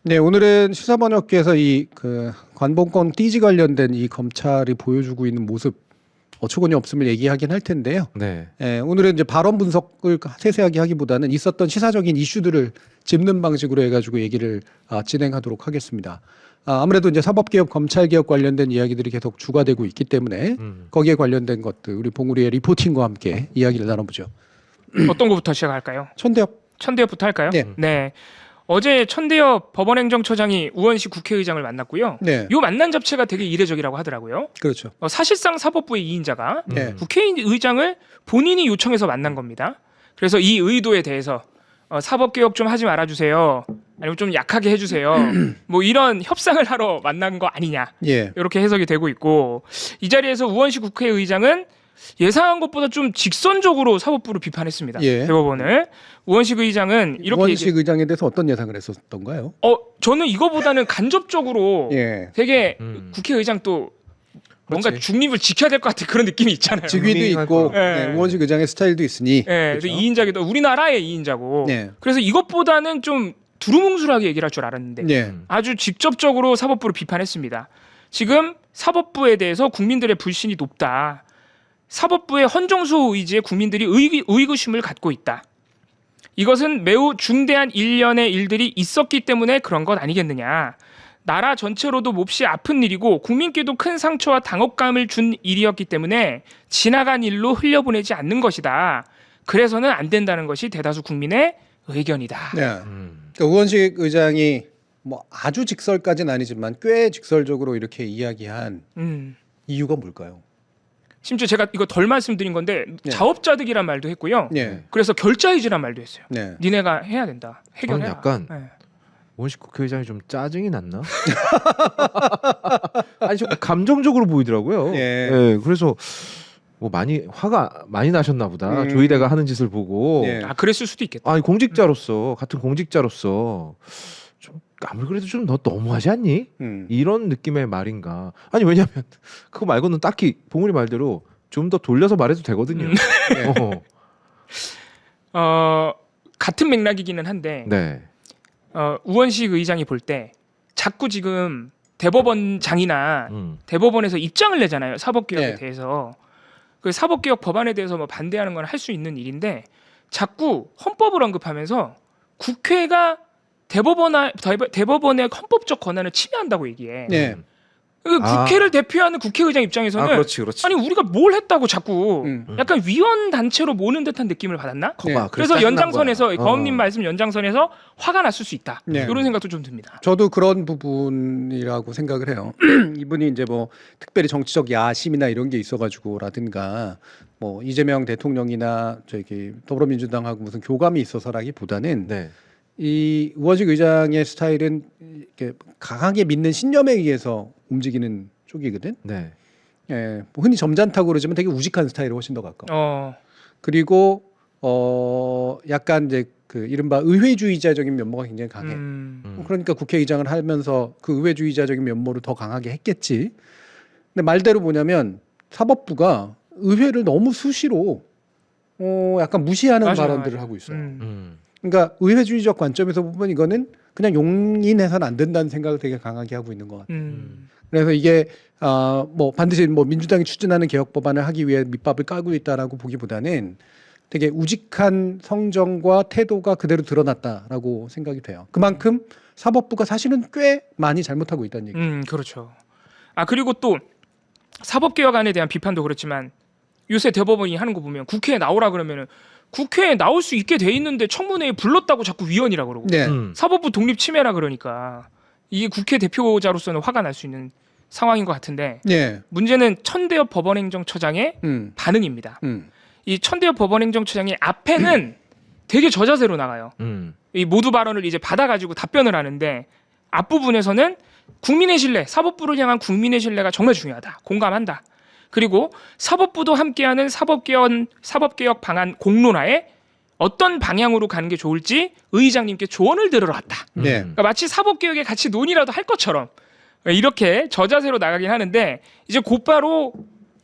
네, 오늘은 시사번역기에서 이 그 관봉권 띠지 관련된 이 검찰이 보여주고 있는 모습 어처구니 없음을 얘기하긴 할 텐데요. 네. 오늘은 이제 발언 분석을 세세하게 하기보다는 있었던 시사적인 이슈들을 짚는 방식으로 해가지고 얘기를 진행하도록 하겠습니다. 아무래도 이제 사법개혁, 검찰개혁 관련된 이야기들이 계속 주가되고 있기 때문에 거기에 관련된 것들 우리 봉우리의 리포팅과 함께 이야기를 나눠보죠. 어떤 것부터 시작할까요? 천대엽부터 할까요? 네. 네. 어제 천대엽 법원행정처장이 우원식 국회의장을 만났고요. 네, 이 만난 자체가 되게 이례적이라고 하더라고요. 그렇죠. 사실상 사법부의 2인자가 네. 국회의장을 본인이 요청해서 만난 겁니다. 그래서 이 의도에 대해서 사법개혁 좀 하지 말아주세요. 아니면 좀 약하게 해주세요. 뭐 이런 협상을 하러 만난 거 아니냐. 예, 이렇게 해석이 되고 있고, 이 자리에서 우원식 국회의장은 예상한 것보다 좀 직선적으로 사법부를 비판했습니다. 예. 대법원을. 우원식 의장은 이렇게 우원식 의장에 대해서 어떤 예상을 했었던가요? 저는 이거보다는 간접적으로 예, 되게 국회의장 또 뭔가 그렇지. 중립을 지켜야 될 것 같은 그런 느낌이 있잖아요. 직위도 분명히 있고 할 거야. 네, 우원식 의장의 스타일도 있으니. 네, 그렇죠? 2인자기도 우리나라의 2인자고. 네. 그래서 이것보다는 좀 두루뭉술하게 얘기를 할 줄 알았는데 네. 아주 직접적으로 사법부를 비판했습니다. 지금 사법부에 대해서 국민들의 불신이 높다. 사법부의 헌정수호 의지에 국민들이 의구심을 갖고 있다. 이것은 매우 중대한 일련의 일들이 있었기 때문에 그런 것 아니겠느냐. 나라 전체로도 몹시 아픈 일이고 국민께도 큰 상처와 당혹감을 준 일이었기 때문에 지나간 일로 흘려보내지 않는 것이다. 그래서는 안 된다는 것이 대다수 국민의 의견이다. 네. 그러니까 우원식 의장이 뭐 아주 직설까지는 아니지만 꽤 직설적으로 이렇게 이야기한 이유가 뭘까요? 심지어 제가 이거 덜 말씀드린 건데 네. 자업자득이란 말도 했고요. 네. 그래서 결자의지란 말도 했어요. 네. 니네가 해야 된다. 해결해라. 저는 약간 네. 원식 국회의장이 좀 짜증이 났나? 아니 좀 감정적으로 보이더라고요. 예. 예, 그래서 뭐 많이 화가 많이 나셨나 보다. 조이대가 하는 짓을 보고. 예. 그랬을 수도 있겠다. 아니 공직자로서 같은 공직자로서 좀 아무리 그래도 좀 너 너무하지 않니? 이런 느낌의 말인가? 아니 왜냐면 그거 말고는 딱히 봉우리 말대로 좀 더 돌려서 말해도 되거든요. 같은 맥락이기는 한데 네. 우원식 의장이 볼 때 자꾸 지금 대법원장이나 대법원에서 입장을 내잖아요. 사법개혁에 네. 대해서. 그 사법개혁 법안에 대해서 뭐 반대하는 건 할 수 있는 일인데 자꾸 헌법을 언급하면서 국회가 대법원의 헌법적 권한을 침해한다고 얘기해. 네. 국회를 대표하는 국회의장 입장에서는 그렇지. 아니 우리가 뭘 했다고 자꾸 음. 약간 위원 단체로 모는 듯한 느낌을 받았나? 네. 그래서 연장선에서 거업님 말씀 연장선에서 화가 났을 수 있다. 네. 이런 생각도 좀 듭니다. 저도 그런 부분이라고 생각을 해요. 이분이 이제 뭐 특별히 정치적 야심이나 이런 게 있어가지고라든가 뭐 이재명 대통령이나 저기 더불어민주당하고 무슨 교감이 있어서라기보다는 네. 이 우원식 의장의 스타일은 이렇게 강하게 믿는 신념에 의해서 움직이는 쪽이거든. 네. 예, 뭐 흔히 점잖다고 그러지만 되게 우직한 스타일에 훨씬 더 가까워. 어, 그리고 약간 이제 그 이른바 의회주의자적인 면모가 굉장히 강해. 그러니까 국회의장을 하면서 그 의회주의자적인 면모를 더 강하게 했겠지. 근데 말대로 뭐냐면 사법부가 의회를 너무 수시로 약간 무시하는 맞아요, 발언들을 맞아요. 하고 있어요. 그러니까 의회주의적 관점에서 보면 이거는 그냥 용인해서는 안 된다는 생각을 되게 강하게 하고 있는 것 같아요. 그래서 이게 뭐 반드시 뭐 민주당이 추진하는 개혁 법안을 하기 위해 밑밥을 까고 있다라고 보기보다는 되게 우직한 성정과 태도가 그대로 드러났다라고 생각이 돼요. 그만큼 사법부가 사실은 꽤 많이 잘못하고 있다는 얘기죠. 그렇죠. 그리고 또 사법개혁안에 대한 비판도 그렇지만 요새 대법원이 하는 거 보면 국회에 나오라 그러면은 국회에 나올 수 있게 돼 있는데 청문회에 불렀다고 자꾸 위헌이라 그러고 네. 사법부 독립 침해라 그러니까 이게 국회 대표자로서는 화가 날 수 있는 상황인 것 같은데 네. 문제는 천대엽 법원행정처장의 반응입니다. 이 천대엽 법원행정처장의 앞에는 되게 저자세로 나가요. 이 모두 발언을 이제 받아가지고 답변을 하는데 앞부분에서는 국민의 신뢰, 사법부를 향한 국민의 신뢰가 정말 중요하다. 공감한다. 그리고 사법부도 함께하는 사법개혁 방안 공론화에 어떤 방향으로 가는 게 좋을지 의장님께 조언을 들으러 왔다. 네. 그러니까 마치 사법개혁에 같이 논의라도 할 것처럼 이렇게 저자세로 나가긴 하는데 이제 곧바로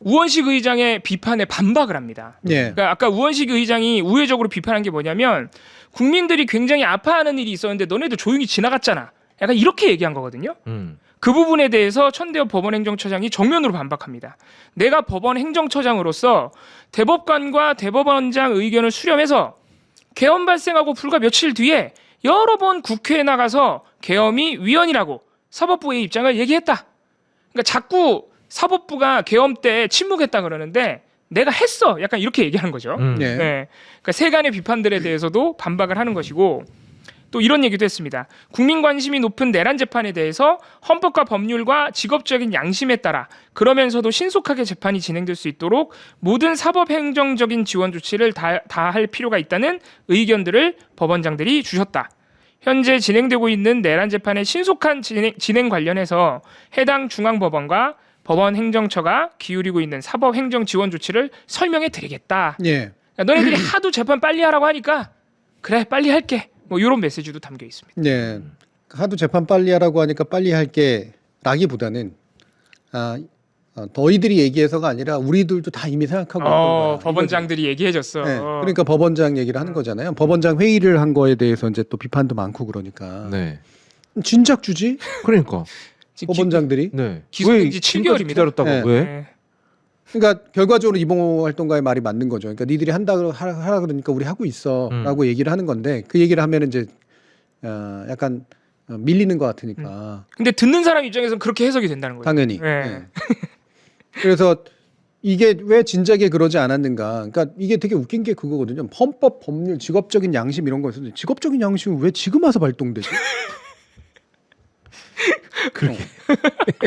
우원식 의장의 비판에 반박을 합니다. 네. 그러니까 아까 우원식 의장이 우회적으로 비판한 게 뭐냐면 국민들이 굉장히 아파하는 일이 있었는데 너네도 조용히 지나갔잖아. 약간 이렇게 얘기한 거거든요. 그 부분에 대해서 천대엽 법원행정처장이 정면으로 반박합니다. 내가 법원 행정처장으로서 대법관과 대법원장 의견을 수렴해서 계엄 발생하고 불과 며칠 뒤에 여러 번 국회에 나가서 계엄이 위헌이라고 사법부의 입장을 얘기했다. 그러니까 자꾸 사법부가 계엄 때 침묵했다 그러는데 내가 했어. 약간 이렇게 얘기하는 거죠. 네. 네. 그러니까 세간의 비판들에 대해서도 반박을 하는 것이고 또 이런 얘기도 했습니다. 국민 관심이 높은 내란 재판에 대해서 헌법과 법률과 직업적인 양심에 따라 그러면서도 신속하게 재판이 진행될 수 있도록 모든 사법행정적인 지원 조치를 다할 필요가 있다는 의견들을 법원장들이 주셨다. 현재 진행되고 있는 내란 재판의 신속한 진행 관련해서 해당 중앙법원과 법원행정처가 기울이고 있는 사법행정 지원 조치를 설명해 드리겠다. 예. 너네들이 하도 재판 빨리 하라고 하니까 그래 빨리 할게. 뭐 이런 메시지도 담겨 있습니다. 네. 하도 재판 빨리 하라고 하니까 빨리 할게 라기보다는 너희들이 얘기해서가 아니라 우리들도 다 이미 생각하고 있는 거야. 법원장들이 얘기해줬어. 네. 그러니까 법원장 얘기를 하는 거잖아요. 법원장 회의를 한 거에 대해서 이제 또 비판도 많고 그러니까. 네. 진작 주지? 그러니까. 법원장들이. 네. 기소된 지 왜 7개월입니다. 기다렸다고? 네. 왜? 네. 그러니까 결과적으로 이봉호 활동가의 말이 맞는 거죠. 그러니까 니들이 하라 그러니까 우리 하고 있어라고 얘기를 하는 건데 그 얘기를 하면 이제 약간 밀리는 것 같으니까. 근데 듣는 사람 입장에서는 그렇게 해석이 된다는 거예요. 당연히. 네. 네. 그래서 이게 왜 진작에 그러지 않았는가? 그러니까 이게 되게 웃긴 게 그거거든요. 헌법, 법률, 직업적인 양심 이런 거에서 직업적인 양심은 왜 지금 와서 발동되지? 그렇게.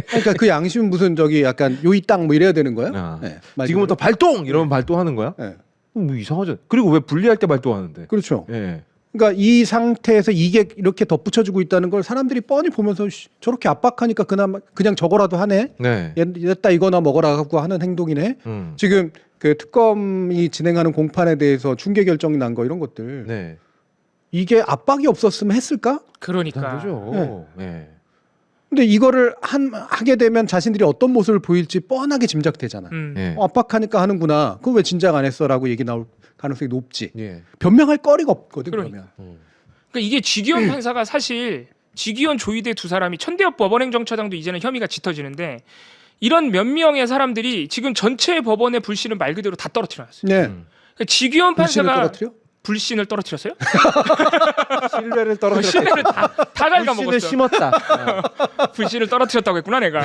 그러니까 그 양심은 무슨 저기 약간 요이 땅 뭐 이래야 되는 거야? 아. 네, 말 지금부터 발동 이러면 발동하는 거야? 네. 뭐 이상하죠. 그리고 왜 분리할 때 발동하는데? 그렇죠. 예. 그러니까 이 상태에서 이게 이렇게 덧붙여지고 있다는 걸 사람들이 뻔히 보면서 저렇게 압박하니까 그나마 그냥 저거라도 하네. 네. 얘다 이거나 먹어라 갖고 하는 행동이네. 지금 그 특검이 진행하는 공판에 대해서 중개 결정 난 거 이런 것들. 네. 이게 압박이 없었으면 했을까? 그러니까. 그죠. 네. 근데 이거를 하게 되면 자신들이 어떤 모습을 보일지 뻔하게 짐작되잖아. 네. 압박하니까 하는구나. 그거 왜 진작 안 했어라고 얘기 나올 가능성이 높지. 예. 변명할 거리가 없거든. 그러니까. 그러면. 그러니까 이게 지기현 판사가 사실 지기현 조희대 두 사람이 천대엽 법원행정처장도 이제는 혐의가 짙어지는데 이런 몇 명의 사람들이 지금 전체 법원의 불신을 말 그대로 다 떨어뜨려놨어요. 네. 그러니까 지기현 불신을 판사가 떨어뜨려? 불신을 떨어뜨렸어요? 신뢰를 떨어뜨렸다. 불신을 다 불신을 갉아먹었어. 심었다. 불신을 떨어뜨렸다고 했구나 내가.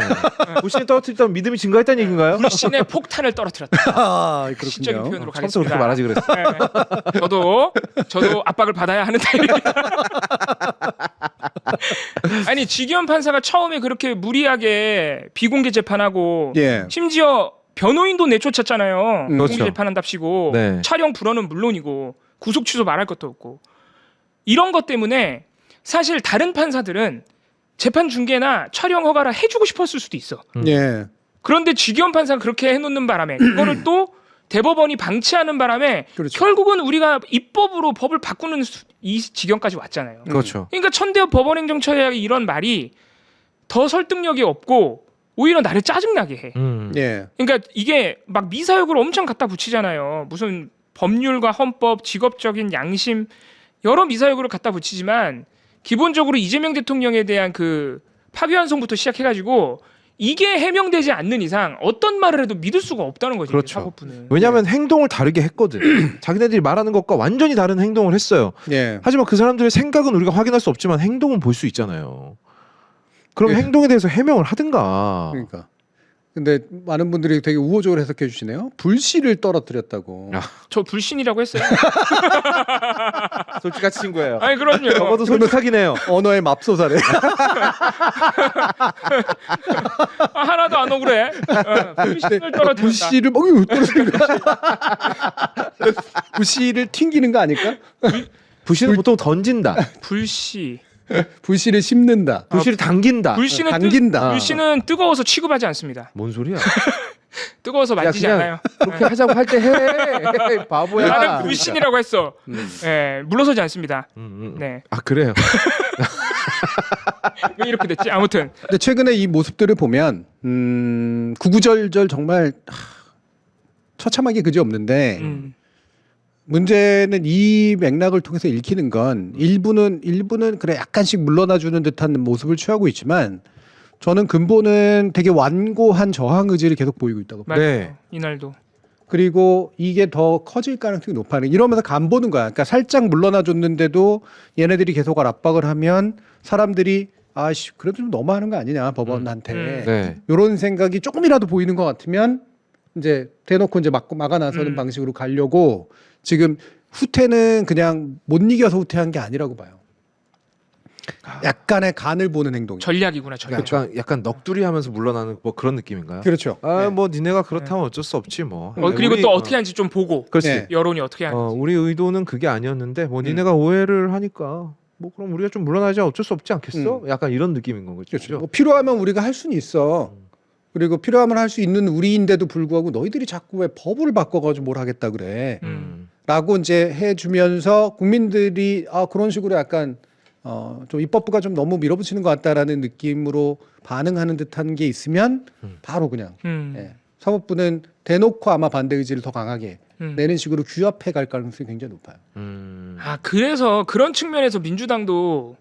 불신을 떨어뜨렸다면 믿음이 증가했다는 얘기인가요? 불신의 폭탄을 떨어뜨렸다. 아, 시적인 그렇군요. 표현으로 처음부터 그렇게 가겠습니다. 말하지 그랬어. 네. 저도 압박을 받아야 하는 타입입니다. 아니 지기현 판사가 처음에 그렇게 무리하게 비공개 재판하고 예. 심지어 변호인도 내쫓았잖아요. 그렇죠. 공개 재판한답시고 네. 촬영 불허는 물론이고 구속 취소 말할 것도 없고 이런 것 때문에 사실 다른 판사들은 재판 중계나 촬영 허가를 해주고 싶었을 수도 있어. 예. 그런데 지기현 판사가 그렇게 해놓는 바람에 그거를 또 대법원이 방치하는 바람에 그렇죠. 결국은 우리가 입법으로 법을 바꾸는 이 지경까지 왔잖아요. 그렇죠. 그러니까 천대엽 법원행정처의 이런 말이 더 설득력이 없고 오히려 나를 짜증나게 해. 예. 그러니까 이게 막 미사역을 엄청 갖다 붙이잖아요. 무슨 법률과 헌법, 직업적인 양심 여러 미사역을 갖다 붙이지만 기본적으로 이재명 대통령에 대한 그 파기환송부터 시작해가지고 이게 해명되지 않는 이상 어떤 말을 해도 믿을 수가 없다는 거죠. 그렇죠. 사법부는. 왜냐하면 행동을 다르게 했거든. 자기네들이 말하는 것과 완전히 다른 행동을 했어요. 예. 하지만 그 사람들의 생각은 우리가 확인할 수 없지만 행동은 볼 수 있잖아요. 그럼 예. 행동에 대해서 해명을 하든가. 그러니까. 근데 많은 분들이 되게 우호적으로 해석해 주시네요. 불씨를 떨어뜨렸다고. 야. 저 불신이라고 했어요. 솔직한 친구예요. 아니 그럼요. 적어도 솔직하긴 해요. 언어의 맙소사래. 하나도 안 억울해. 불신을 떨어뜨렸다. 불씨를 떨어뜨린 거야. 불씨를 튕기는 거 아닐까? 부시는 보통 던진다. 불씨. 불씨를 심는다. 부시를 당긴다. 불씨는 당긴다. 불씨는 뜨거워서 취급하지 않습니다. 뭔 소리야? 뜨거워서 만지지 그냥 않아요. 그렇게 하자고 할 때 해. 바보야. 나는 불신이라고 했어. 예, 물러서지 않습니다. 네. 아 그래요. 왜 이렇게 됐지? 아무튼 근데 최근에 이 모습들을 보면 구구절절 정말 처참하게 그지 없는데 문제는 이 맥락을 통해서 읽히는 건 일부는 그래 약간씩 물러나주는 듯한 모습을 취하고 있지만 저는 근본은 되게 완고한 저항 의지를 계속 보이고 있다고 봐요. 맞아요. 네. 이날도. 그리고 이게 더 커질 가능성이 높아요. 이러면서 간 보는 거야. 그러니까 살짝 물러나줬는데도 얘네들이 계속 압박을 하면 사람들이 아씨 그래도 좀 너무하는 거 아니냐 법원한테 네. 이런 생각이 조금이라도 보이는 것 같으면 이제 대놓고 이제 막아 나서는 방식으로 가려고 지금 후퇴는 그냥 못 이겨서 후퇴한 게 아니라고 봐요. 약간의 간을 보는 행동. 전략이구나 전략. 약간 넋두리하면서 물러나는 뭐 그런 느낌인가요? 그렇죠. 아, 네. 뭐 니네가 그렇다면 어쩔 수 없지 뭐. 그리고 우리, 또 어떻게 하는지 좀 보고 그렇지. 네. 여론이 어떻게 하는지. 우리 의도는 그게 아니었는데 뭐 니네가 오해를 하니까 뭐 그럼 우리가 좀 물러나자 어쩔 수 없지 않겠어? 약간 이런 느낌인 건 거죠. 그렇죠. 뭐 필요하면 우리가 할 수는 있어. 그리고 필요하면 할 수 있는 우리인데도 불구하고 너희들이 자꾸 왜 법을 바꿔가지고 뭘 하겠다 그래. 라고 이제 해주면서 국민들이 그런 식으로 약간 좀 입법부가 좀 너무 밀어붙이는 것 같다라는 느낌으로 반응하는 듯한 게 있으면 바로 그냥 예. 사법부는 대놓고 아마 반대 의지를 더 강하게 내는 식으로 규합해 갈 가능성이 굉장히 높아요. 그래서 그런 측면에서 민주당도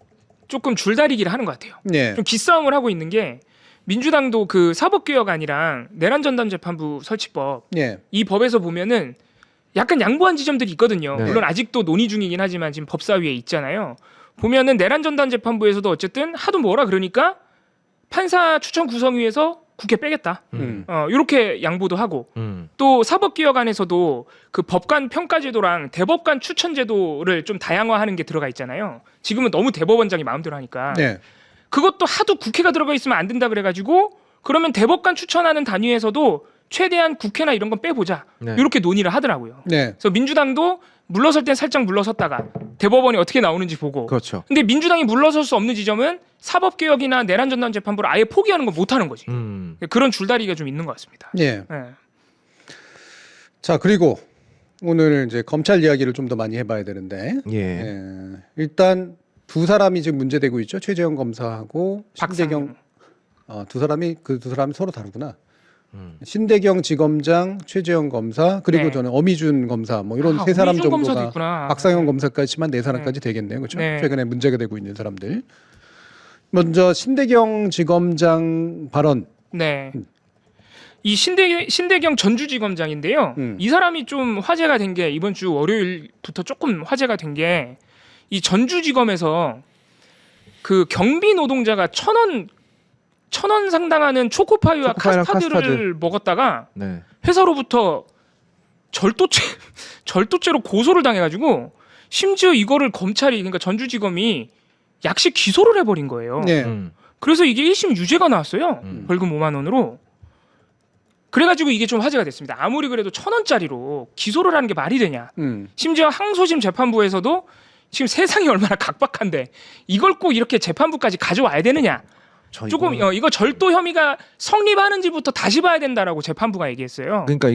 조금 줄다리기를 하는 것 같아요. 네. 좀 기싸움을 하고 있는 게 민주당도 그 사법개혁안이랑 내란전담재판부 설치법 네. 이 법에서 보면은 약간 양보한 지점들이 있거든요. 네. 물론 아직도 논의 중이긴 하지만 지금 법사위에 있잖아요. 보면은 내란전담재판부에서도 어쨌든 하도 뭐라 그러니까 판사 추천 구성위에서 국회 빼겠다. 이렇게 양보도 하고 또 사법개혁안에서도 그 법관 평가제도랑 대법관 추천제도를 좀 다양화하는 게 들어가 있잖아요. 지금은 너무 대법원장이 마음대로 하니까 네. 그것도 하도 국회가 들어가 있으면 안 된다 그래가지고 그러면 대법관 추천하는 단위에서도 최대한 국회나 이런 건 빼보자 네. 이렇게 논의를 하더라고요. 네. 그래서 민주당도 물러설 땐 살짝 물러섰다가 대법원이 어떻게 나오는지 보고. 그렇죠. 근데 민주당이 물러설 수 없는 지점은 사법개혁이나 내란전담재판부를 아예 포기하는 건 못하는 거지. 그런 줄다리기가 좀 있는 것 같습니다. 네. 네. 자 그리고 오늘 이제 검찰 이야기를 좀 더 많이 해봐야 되는데 예. 예. 일단 두 사람이 지금 문제되고 있죠. 최재형 검사하고 신대경 두 사람이 서로 다르구나. 신대경 지검장, 최재형 검사 그리고 네. 저는 어미준 검사 뭐 이런 세 사람 어미준 검사도 정도가 있구나. 박상현 검사까지만 네 사람까지 되겠네요. 그렇죠? 네. 최근에 문제가 되고 있는 사람들. 먼저 신대경 지검장 발언. 네. 이 신대경 전주지검장인데요. 이 사람이 좀 화제가 된 게 이번 주 월요일부터 조금 화제가 된 게 이 전주지검에서 그 경비 노동자가 1,000원 상당하는 초코파이와 초코파이랑 카스타드를 먹었다가 네. 회사로부터 절도죄로 고소를 당해가지고 심지어 이거를 검찰이 그러니까 전주지검이 약식 기소를 해버린 거예요. 네. 그래서 이게 1심 유죄가 나왔어요. 벌금 5만 원으로. 그래가지고 이게 좀 화제가 됐습니다. 아무리 그래도 1,000원짜리로 기소를 하는 게 말이 되냐. 심지어 항소심 재판부에서도 지금 세상이 얼마나 각박한데 이걸 꼭 이렇게 재판부까지 가져와야 되느냐. 조금 이거 절도 혐의가 성립하는지부터 다시 봐야 된다라고 재판부가 얘기했어요. 그러니까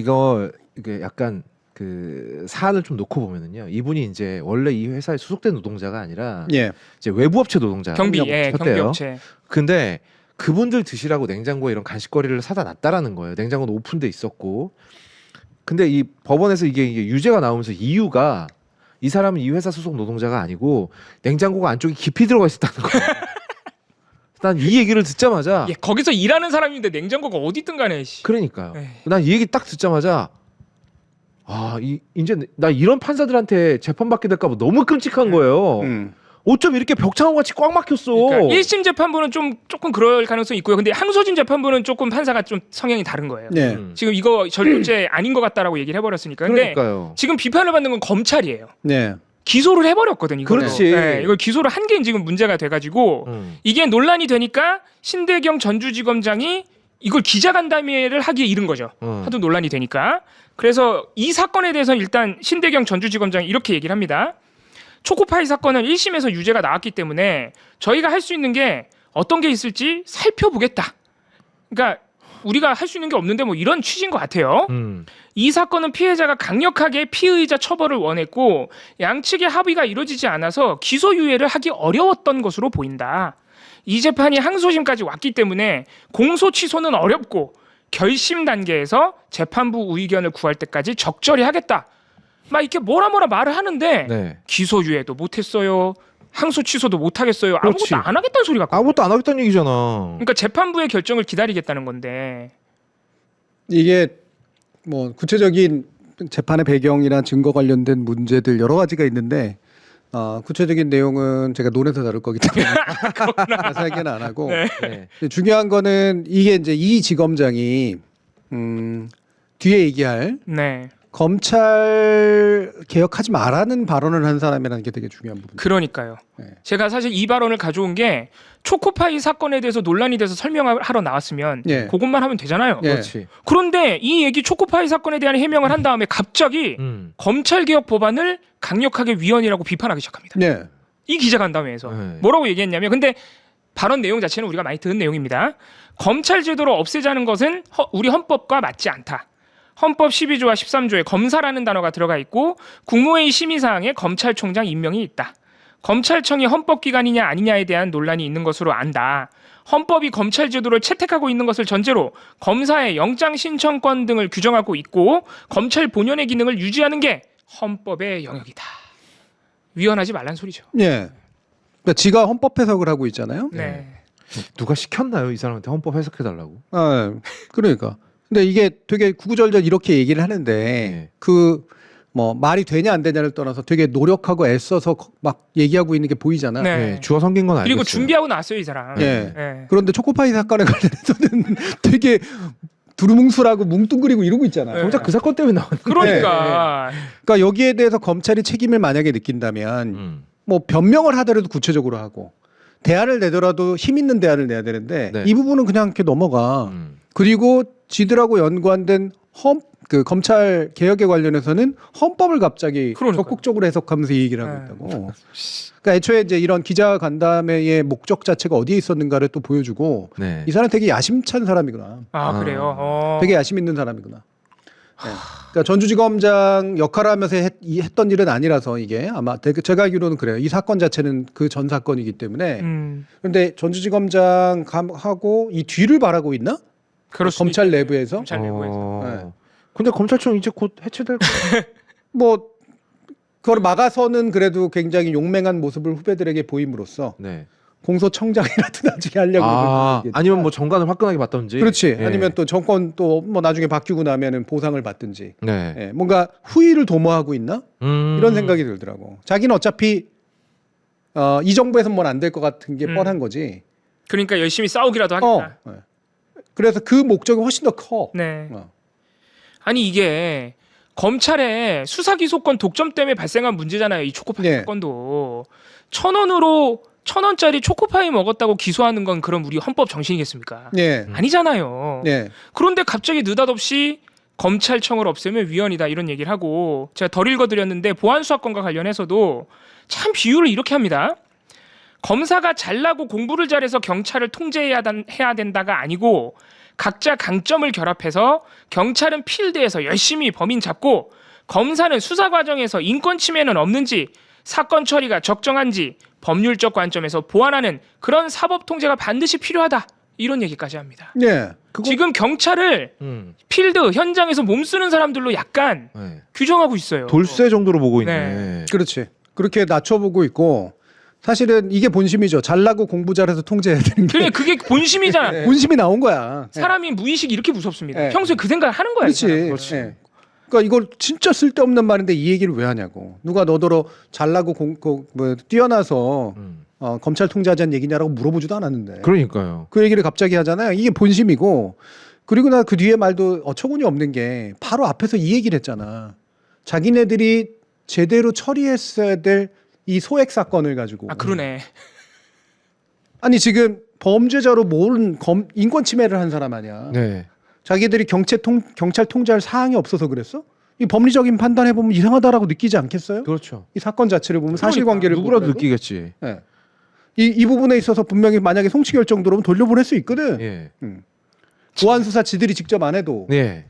이게 약간 그 사안을 좀 놓고 보면은요. 이분이 이제 원래 이 회사에 소속된 노동자가 아니라 예. 이제 외부업체 노동자 경비업체. 근데 그분들 드시라고 냉장고에 이런 간식거리를 사다 놨다라는 거예요. 냉장고는 오픈돼 있었고. 근데 이 법원에서 이게 유죄가 나오면서 이유가 이 사람은 이 회사 소속 노동자가 아니고 냉장고가 안쪽에 깊이 들어가 있었다는 거예요. 난 이 얘기를 듣자마자 거기서 일하는 사람인데 냉장고가 어디 있든 간에. 그러니까요. 에이. 난 이 얘기 딱 듣자마자 이제 나 이런 판사들한테 재판받게 될까 봐 너무 끔찍한 거예요. 어쩜 이렇게 벽창호 같이 꽉 막혔어. 그러니까 1심 재판부는 조금 그럴 가능성이 있고요. 근데 항소심 재판부는 조금 판사가 좀 성향이 다른 거예요. 네. 지금 이거 절도죄 아닌 것 같다라고 얘기를 해버렸으니까. 근데 그러니까요. 지금 비판을 받는 건 검찰이에요. 네. 기소를 해버렸거든. 이거. 그렇지. 네, 이걸 기소를 한 게 지금 문제가 돼가지고 이게 논란이 되니까 신대경 전주지검장이 이걸 기자간담회를 하기에 이른 거죠. 하도 논란이 되니까. 그래서 이 사건에 대해서는 일단 신대경 전주지검장이 이렇게 얘기를 합니다. 초코파이 사건은 1심에서 유죄가 나왔기 때문에 저희가 할 수 있는 게 어떤 게 있을지 살펴보겠다. 그러니까 우리가 할 수 있는 게 없는데 뭐 이런 취지인 것 같아요. 이 사건은 피해자가 강력하게 피의자 처벌을 원했고 양측의 합의가 이루어지지 않아서 기소유예를 하기 어려웠던 것으로 보인다. 이 재판이 항소심까지 왔기 때문에 공소 취소는 어렵고 결심 단계에서 재판부 의견을 구할 때까지 적절히 하겠다. 막 이렇게 뭐라 말을 하는데 네. 기소유예도 못했어요. 항소 취소도 못하겠어요. 아무것도 그렇지. 안 하겠다는 소리 같고. 아무것도 안 하겠다는 얘기잖아. 그러니까 재판부의 결정을 기다리겠다는 건데. 이게 뭐 구체적인 재판의 배경이나 증거 관련된 문제들 여러 가지가 있는데 구체적인 내용은 제가 논에서 다룰 거기 때문에 자세하게는 안 하고 네. 네. 근데 중요한 거는 이게 이제 이 지검장이 뒤에 얘기할 네. 검찰 개혁하지 말라는 발언을 한 사람이라는 게 되게 중요한 부분. 그러니까요. 네. 제가 사실 이 발언을 가져온 게 초코파이 사건에 대해서 논란이 돼서 설명하러 나왔으면 예. 그것만 하면 되잖아요. 예. 그렇지. 그런데 이 얘기 초코파이 사건에 대한 해명을 한 다음에 갑자기 검찰개혁 법안을 강력하게 위헌이라고 비판하기 시작합니다. 네. 이 기자간담회에서 네. 뭐라고 얘기했냐면 근데 발언 내용 자체는 우리가 많이 들은 내용입니다. 검찰 제도를 없애자는 것은 우리 헌법과 맞지 않다. 헌법 12조와 13조에 검사라는 단어가 들어가 있고 국무회의 심의사항에 검찰총장 임명이 있다. 검찰청이 헌법기관이냐 아니냐에 대한 논란이 있는 것으로 안다. 헌법이 검찰 제도를 채택하고 있는 것을 전제로 검사의 영장 신청권 등을 규정하고 있고 검찰 본연의 기능을 유지하는 게 헌법의 영역이다. 위헌하지 말란 소리죠. 예. 그러니까 지가 헌법 해석을 하고 있잖아요. 네. 누가 시켰나요? 이 사람한테 헌법 해석해달라고? 그러니까. 근데 이게 되게 구구절절 이렇게 얘기를 하는데 네. 그 뭐 말이 되냐 안 되냐를 떠나서 되게 노력하고 애써서 막 얘기하고 있는 게 보이잖아. 네. 네. 주어 섬긴 건 알겠어요. 그리고 준비하고 나왔어요, 이 사람. 예. 네. 그런데 초코파이 사건에 관련해서는 되게 두루뭉술하고 뭉뚱그리고 이러고 있잖아. 네. 정작 그 사건 때문에 나왔는데. 그러니까 그러니까 여기에 대해서 검찰이 책임을 만약에 느낀다면 뭐 변명을 하더라도 구체적으로 하고 대안을 내더라도 힘 있는 대안을 내야 되는데 네. 이 부분은 그냥 이렇게 넘어가. 그리고 지들하고 연관된 그 검찰 개혁에 관련해서는 헌법을 갑자기 그러니까요. 적극적으로 해석하면서 이 얘기를 하고 네. 있다고. 그러니까 애초에 이제 이런 기자 간담회의 목적 자체가 어디에 있었는가를 또 보여주고 네. 이 사람 되게 야심찬 사람이구나. 그래요. 되게 야심 있는 사람이구나. 네. 그러니까 전주지검장 역할을 하면서 했던 일은 아니라서 이게 아마 제가 알기로는 그래요. 이 사건 자체는 그 전 사건이기 때문에. 그런데 전주지검장 하고 이 뒤를 바라고 있나? 그럴 수도 검찰 있겠네. 내부에서. 검찰 내부에서. 네. 근데 검찰청 이제 곧 해체될 거야. 뭐 그걸 막아서는 그래도 굉장히 용맹한 모습을 후배들에게 보임으로써 네. 공소청장이라도 나중에 하려고 그러겠지만. 아니면 뭐 정관을 화끈하게 받던지. 그렇지. 예. 아니면 또 정권 또 뭐 나중에 바뀌고 나면은 보상을 받든지. 네. 예, 뭔가 후위를 도모하고 있나? 이런 생각이 들더라고. 자기는 어차피 이 정부에서 뭘 안 될 것 같은 게 뻔한 거지. 그러니까 열심히 싸우기라도 하겠다. 예. 그래서 그 목적이 훨씬 더 커. 네. 어. 아니 이게 검찰의 수사 기소권 독점 때문에 발생한 문제잖아요. 이 초코파이 네. 사건도 1,000원짜리 초코파이 먹었다고 기소하는 건 그럼 우리 헌법 정신이겠습니까? 예. 아니잖아요. 예. 그런데 갑자기 느닷없이 검찰청을 없애면 위헌이다 이런 얘기를 하고 제가 덜 읽어드렸는데 보안수사권과 관련해서도 참 비유를 이렇게 합니다. 검사가 잘나고 공부를 잘해서 경찰을 통제해야 된다가 아니고 각자 강점을 결합해서 경찰은 필드에서 열심히 범인 잡고 검사는 수사 과정에서 인권 침해는 없는지 사건 처리가 적정한지 법률적 관점에서 보완하는 그런 사법 통제가 반드시 필요하다. 이런 얘기까지 합니다. 예. 지금 경찰을 필드 현장에서 몸쓰는 사람들로 약간 네. 규정하고 있어요. 돌쇠 정도로 보고 있네. 그렇지. 그렇게 낮춰보고 있고 사실은 이게 본심이죠. 잘나고 공부 잘해서 통제해야 되는 게 그게 본심이잖아. 본심이 나온 거야. 사람이 무의식이 이렇게 무섭습니다. 네. 평소에 그 생각을 하는 거야. 이 그렇지. 사람은. 그렇지. 예. 그러니까 이걸 진짜 쓸데없는 말인데 이 얘기를 왜 하냐고. 누가 너더러 잘나고 뛰어나서 검찰 통제하자는 얘기냐라고 물어보지도 않았는데. 그러니까요. 그 얘기를 갑자기 하잖아요. 이게 본심이고. 그리고 나 그 뒤에 말도 어처구니 없는 게 바로 앞에서 이 얘기를 했잖아. 자기네들이 제대로 처리했어야 될 이 소액 사건을 가지고. 그러네. 아니 지금 범죄자로 모른 인권 침해를 한 사람 아니야. 네. 자기들이 경찰 통제할 사항이 없어서 그랬어? 이 법리적인 판단해 보면 이상하다라고 느끼지 않겠어요? 그렇죠. 이 사건 자체를 보면 사실관계를 누구라도 보더라도. 느끼겠지. 예. 이 부분에 있어서 분명히 만약에 송치 결정 들어오면 돌려보낼 수 있거든. 예. 보안 수사 지들이 직접 안 해도. 네.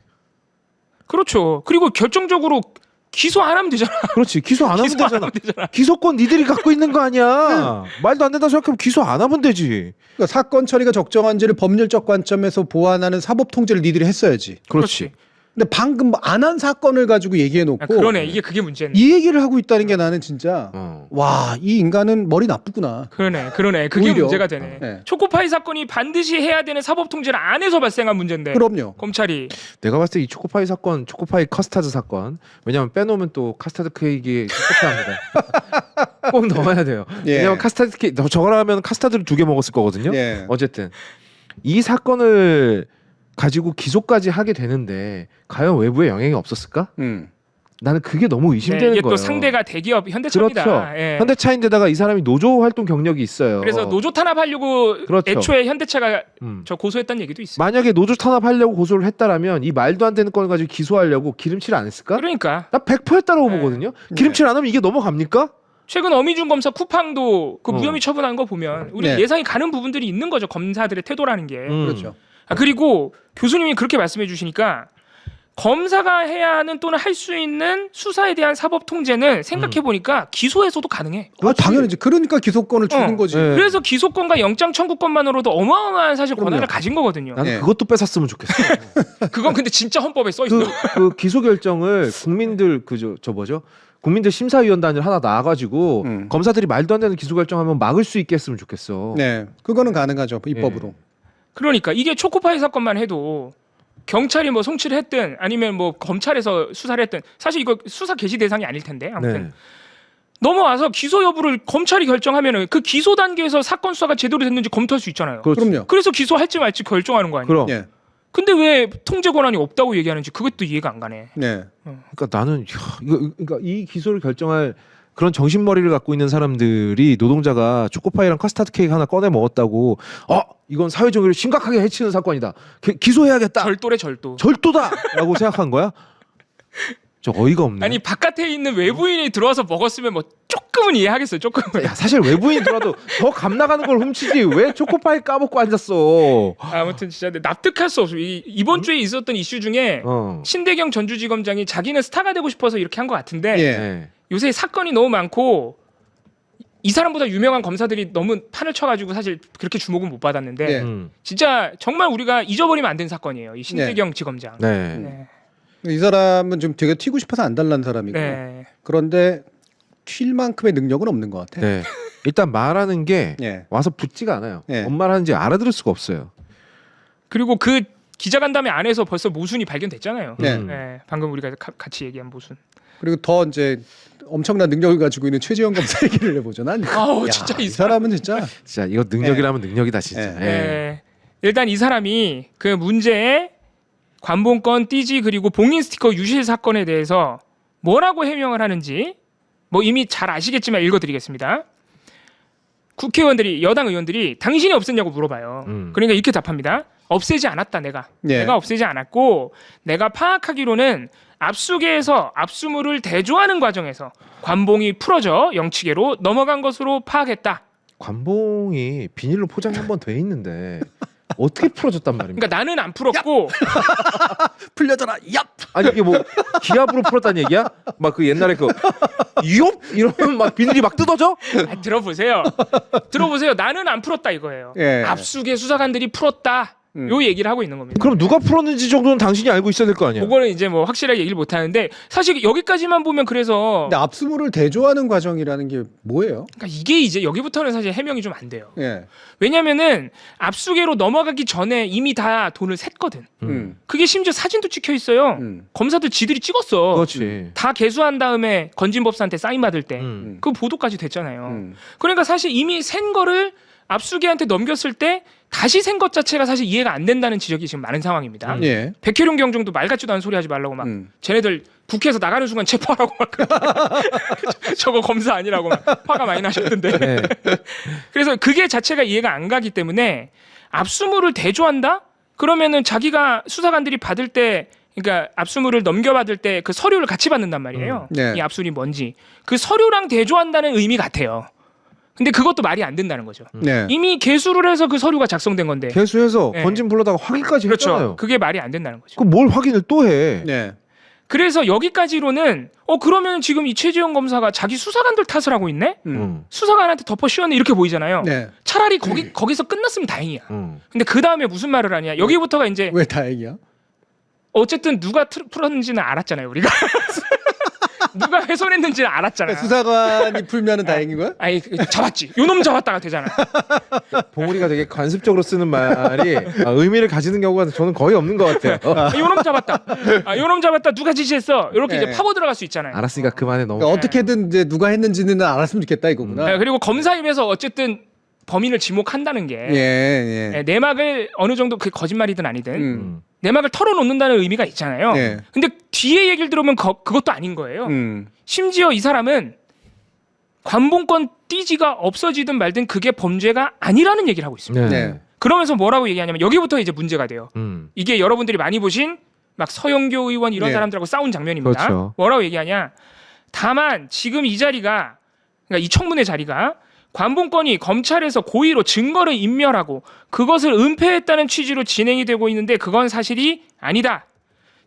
그렇죠. 그리고 결정적으로 기소 안 하면 되잖아. 그렇지. 기소 안 하면 기소 안 되잖아. 하면 되잖아. 기소권 니들이 갖고 있는 거 아니야. 말도 안 된다 생각하면 기소 안 하면 되지. 그러니까 사건 처리가 적정한지를 법률적 관점에서 보완하는 사법 통제를 니들이 했어야지. 그렇지. 근데 방금 안 한 사건을 가지고 얘기해 놓고 아, 그러네. 이게 그게 문제네. 이 얘기를 하고 있다는 게 나는 진짜 어. 와, 이 인간은 머리 나쁘구나. 그러네. 그게 오히려. 문제가 되네. 네. 초코파이 사건이 반드시 해야 되는 사법 통제를 안에서 발생한 문제인데. 그럼요. 검찰이 내가 봤을 때 이 초코파이 사건, 초코파이 커스타드 사건, 왜냐면 빼놓으면 또 카스타드 케이크에 섭섭해합니다. 꼭 넣어야 돼요. 예. 왜냐면 카스타드 케이크 저거라면 카스타드를 2개 먹었을 거거든요. 예. 어쨌든 이 사건을 가지고 기소까지 하게 되는데 과연 외부에 영향이 없었을까? 나는 그게 너무 의심되는 이게 거예요. 또 상대가 대기업 현대차입니다. 그렇죠. 예. 현대차인데다가 이 사람이 노조 활동 경력이 있어요. 그래서 노조 탄압하려고 그렇죠. 애초에 현대차가 음. 저 고소했다는 얘기도 있어요. 만약에 노조 탄압하려고 고소를 했다라면 이 말도 안 되는 건 가지고 기소하려고 기름칠 안 했을까? 그러니까 나 100% 했다고 네. 보거든요. 기름칠 안 하면 이게 넘어갑니까? 최근 어미준 검사 쿠팡도 그 어. 무혐의 처분한 거 보면 우리 네. 예상이 가는 부분들이 있는 거죠. 검사들의 태도라는 게. 그렇죠. 아, 그리고 교수님이 그렇게 말씀해 주시니까 검사가 해야 하는 또는 할 수 있는 수사에 대한 사법 통제는 생각해 보니까 기소에서도 가능해. 아, 당연히지. 그러니까 기소권을 주는 어. 거지. 네. 그래서 기소권과 영장 청구권만으로도 어마어마한 사실 그럼요. 권한을 가진 거거든요. 나는 네. 그것도 뺏었으면 좋겠어. 그건 근데 진짜 헌법에 써 있어요. 그 기소 결정을 국민들 저 뭐죠? 국민들 심사위원단을 하나 나와가지고 검사들이 말도 안 되는 기소 결정하면 막을 수 있게 했으면 좋겠어. 네. 그거는 가능하죠. 입법으로. 그러니까 이게 초코파이 사건만 해도 경찰이 뭐 송치를 했든 아니면 뭐 검찰에서 수사를 했든 사실 이거 수사 개시 대상이 아닐 텐데 아무튼 네. 넘어와서 기소 여부를 검찰이 결정하면은 그 기소 단계에서 사건 수사가 제대로 됐는지 검토할 수 있잖아요. 그렇지. 그럼요. 그래서 기소할지 말지 결정하는 거 아니에요. 그럼. 예. 근데 왜 통제 권한이 없다고 얘기하는지 그것도 이해가 안 가네. 네. 그러니까 나는 그러니까 이 기소를 결정할 그런 정신머리를 갖고 있는 사람들이 노동자가 초코파이랑 카스타드 케이크 하나 꺼내 먹었다고 이건 사회정의를 심각하게 해치는 사건이다. 기소해야겠다. 절도다라고 생각한 거야? 저 어이가 없네. 아니 바깥에 있는 외부인이 들어와서 먹었으면 뭐 조금은 이해하겠어요. 조금은. 야, 사실 외부인이 들어도 더 감 나가는 걸 훔치지 왜 초코파이 까먹고 앉았어? 아무튼 진짜 납득할 수 없어요. 이번 주에 있었던 이슈 중에 신대경 전주지검장이 자기는 스타가 되고 싶어서 이렇게 한 것 같은데 예. 네. 요새 사건이 너무 많고 이 사람보다 유명한 검사들이 너무 판을 쳐가지고 사실 그렇게 주목은 못 받았는데 예. 진짜 정말 우리가 잊어버리면 안 되는 사건이에요. 이 신대경 지검장. 네. 네. 이 사람은 좀 되게 튀고 싶어서 안 달라는 사람이고 네. 그런데 튈 만큼의 능력은 없는 것 같아. 네. 일단 말하는 게 예. 와서 붙지가 않아요. 예. 뭔 말하는지 알아들을 수가 없어요. 그리고 그 기자간담회 안에서 벌써 모순이 발견됐잖아요. 네. 네. 방금 우리가 같이 얘기한 모순. 그리고 더 이제 엄청난 능력을 가지고 있는 최지영 검사 얘기를 해보죠. 난 아우 야, 진짜 이 사람은 진짜 진짜 이거 능력이라면 능력이다 진짜. 예. 예. 네. 일단 이 사람이 그 문제의 관본권 띠지 그리고 봉인 스티커 유실 사건에 대해서 뭐라고 해명을 하는지 뭐 이미 잘 아시겠지만 읽어드리겠습니다. 국회의원들이 여당 의원들이 당신이 없앴냐고 물어봐요. 그러니까 이렇게 답합니다. 없애지 않았다 내가. 예. 내가 없애지 않았고 내가 파악하기로는 압수계에서 압수물을 대조하는 과정에서 관봉이 풀어져 영치계로 넘어간 것으로 파악했다. 관봉이 비닐로 포장이 한 번 돼 있는데 어떻게 풀어졌단 말입니까? 그러니까 나는 안 풀었고 풀려져라. 얍. 아니 이게 뭐 기압으로 풀었다는 얘기야? 막 그 옛날에 그 유업 이러면 막 비닐이 막 뜯어져? 아, 들어보세요. 나는 안 풀었다 이거예요. 예. 압수계 수사관들이 풀었다. 요 얘기를 하고 있는 겁니다. 그럼 누가 풀었는지 정도는 당신이 알고 있어야 될 거 아니야? 그거는 이제 뭐 확실하게 얘기를 못 하는데 사실 여기까지만 보면 그래서 근데 압수물을 대조하는 과정이라는 게 뭐예요? 그러니까 이게 이제 여기부터는 사실 해명이 좀 안 돼요. 예. 왜냐면은 압수계로 넘어가기 전에 이미 다 돈을 샜거든. 그게 심지어 사진도 찍혀 있어요. 검사들 지들이 찍었어. 그렇지. 다 개수한 다음에 건진법사한테 사인 받을 때. 그 보도까지 됐잖아요. 그러니까 사실 이미 센 거를 압수계한테 넘겼을 때 다시 센 것 자체가 사실 이해가 안 된다는 지적이 지금 많은 상황입니다. 예. 백혜룡 경정도 말 같지도 않은 소리 하지 말라고 막 쟤네들 국회에서 나가는 순간 체포하라고 막 저거 검사 아니라고 막 화가 많이 나셨던데. 네. 그래서 그게 자체가 이해가 안 가기 때문에 압수물을 대조한다? 그러면은 자기가 수사관들이 받을 때 그러니까 압수물을 넘겨받을 때 그 서류를 같이 받는단 말이에요. 네. 이 압수물이 뭔지. 그 서류랑 대조한다는 의미 같아요. 근데 그것도 말이 안 된다는 거죠. 네. 이미 개수를 해서 그 서류가 작성된 건데. 개수해서 네. 건진 불러다가 확인까지 그렇죠. 했잖아요. 그게 말이 안 된다는 거죠. 그럼 뭘 확인을 또 해? 네. 그래서 여기까지로는 그러면 지금 이 최지영 검사가 자기 수사관들 탓을 하고 있네? 수사관한테 덮어 씌웠네 이렇게 보이잖아요. 네. 차라리 거기서 끝났으면 다행이야. 근데 그 다음에 무슨 말을 하냐? 여기부터가 이제 왜 다행이야? 어쨌든 누가 풀었는지는 알았잖아요, 우리가. 누가 훼손했는지는 알았잖아요. 수사관이 풀면은 다행인 거야? 아니 잡았지. 요놈 잡았다가 되잖아. 봉우리가 되게 관습적으로 쓰는 말이 의미를 가지는 경우가 저는 거의 없는 것 같아요. 요놈 잡았다. 요놈 잡았다. 누가 지시했어? 이렇게 이제 네. 파고 들어갈 수 있잖아요. 알았으니까 그만해 너무. 그러니까 어떻게든 이제 누가 했는지는 알았으면 좋겠다 이거구나. 네, 그리고 검사임에서 어쨌든 범인을 지목한다는 게 예. 내막을 어느 정도 그 거짓말이든 아니든 음. 내막을 털어놓는다는 의미가 있잖아요. 예. 근데 뒤에 얘기를 들으면 그것도 아닌 거예요. 심지어 이 사람은 관봉권 띠지가 없어지든 말든 그게 범죄가 아니라는 얘기를 하고 있습니다. 네. 그러면서 뭐라고 얘기하냐면 여기부터 이제 문제가 돼요. 이게 여러분들이 많이 보신 막 서영교 의원 이런 네. 사람들하고 싸운 장면입니다. 그렇죠. 뭐라고 얘기하냐? 다만 지금 이 자리가 그러니까 이 청문회 자리가 관봉권이 검찰에서 고의로 증거를 인멸하고 그것을 은폐했다는 취지로 진행이 되고 있는데 그건 사실이 아니다.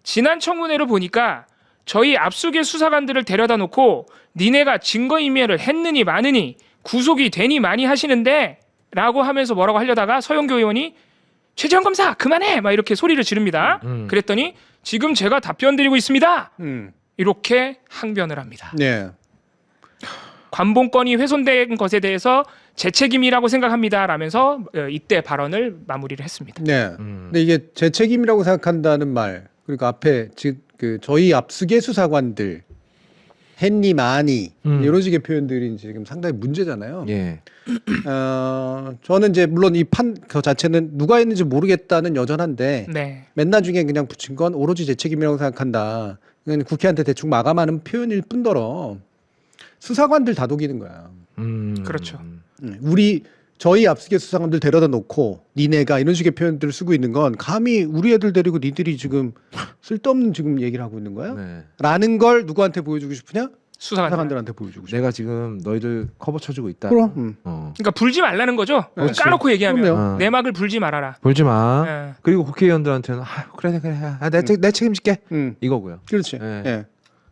지난 청문회를 보니까 저희 압수계 수사관들을 데려다 놓고 니네가 증거인멸을 했느니 마느니 구속이 되니 많이 하시는데 라고 하면서 뭐라고 하려다가 서영교 의원이 최재형 검사 그만해 막 이렇게 소리를 지릅니다. 그랬더니 지금 제가 답변 드리고 있습니다. 이렇게 항변을 합니다. 네. 관봉권이 훼손된 것에 대해서 제 책임이라고 생각합니다 라면서 이때 발언을 마무리를 했습니다. 네. 근데 이게 제 책임이라고 생각한다는 말 그리고 앞에 즉 그 저희 압수계 수사관들 했니 마니 이런 식의 표현들이 지금 상당히 문제잖아요. 예. 저는 이제 물론 이 판 그 자체는 누가 했는지 모르겠다는 여전한데 네. 맨날 중에 그냥 붙인 건 오로지 제 책임이라고 생각한다. 그냥 국회한테 대충 마감하는 표현일 뿐더러 수사관들 다독이는 거야. 그렇죠. 저희 압수계 수사관들 데려다 놓고 니네가 이런 식의 표현들을 쓰고 있는 건 감히 우리 애들 데리고 니들이 지금 쓸데없는 지금 얘기를 하고 있는 거야? 네. 라는 걸 누구한테 보여주고 싶으냐? 수사관들. 수사관들한테 보여주고 싶어. 내가 지금 너희들 커버 쳐주고 있다. 그럼. 그러니까 불지 말라는 거죠. 그렇지. 까놓고 얘기하면 그럼요. 내막을 불지 말아라. 볼지 마. 예. 그리고 국회의원들한테는 그래. 내 책임질게. 이거고요. 그렇지. 네. 예.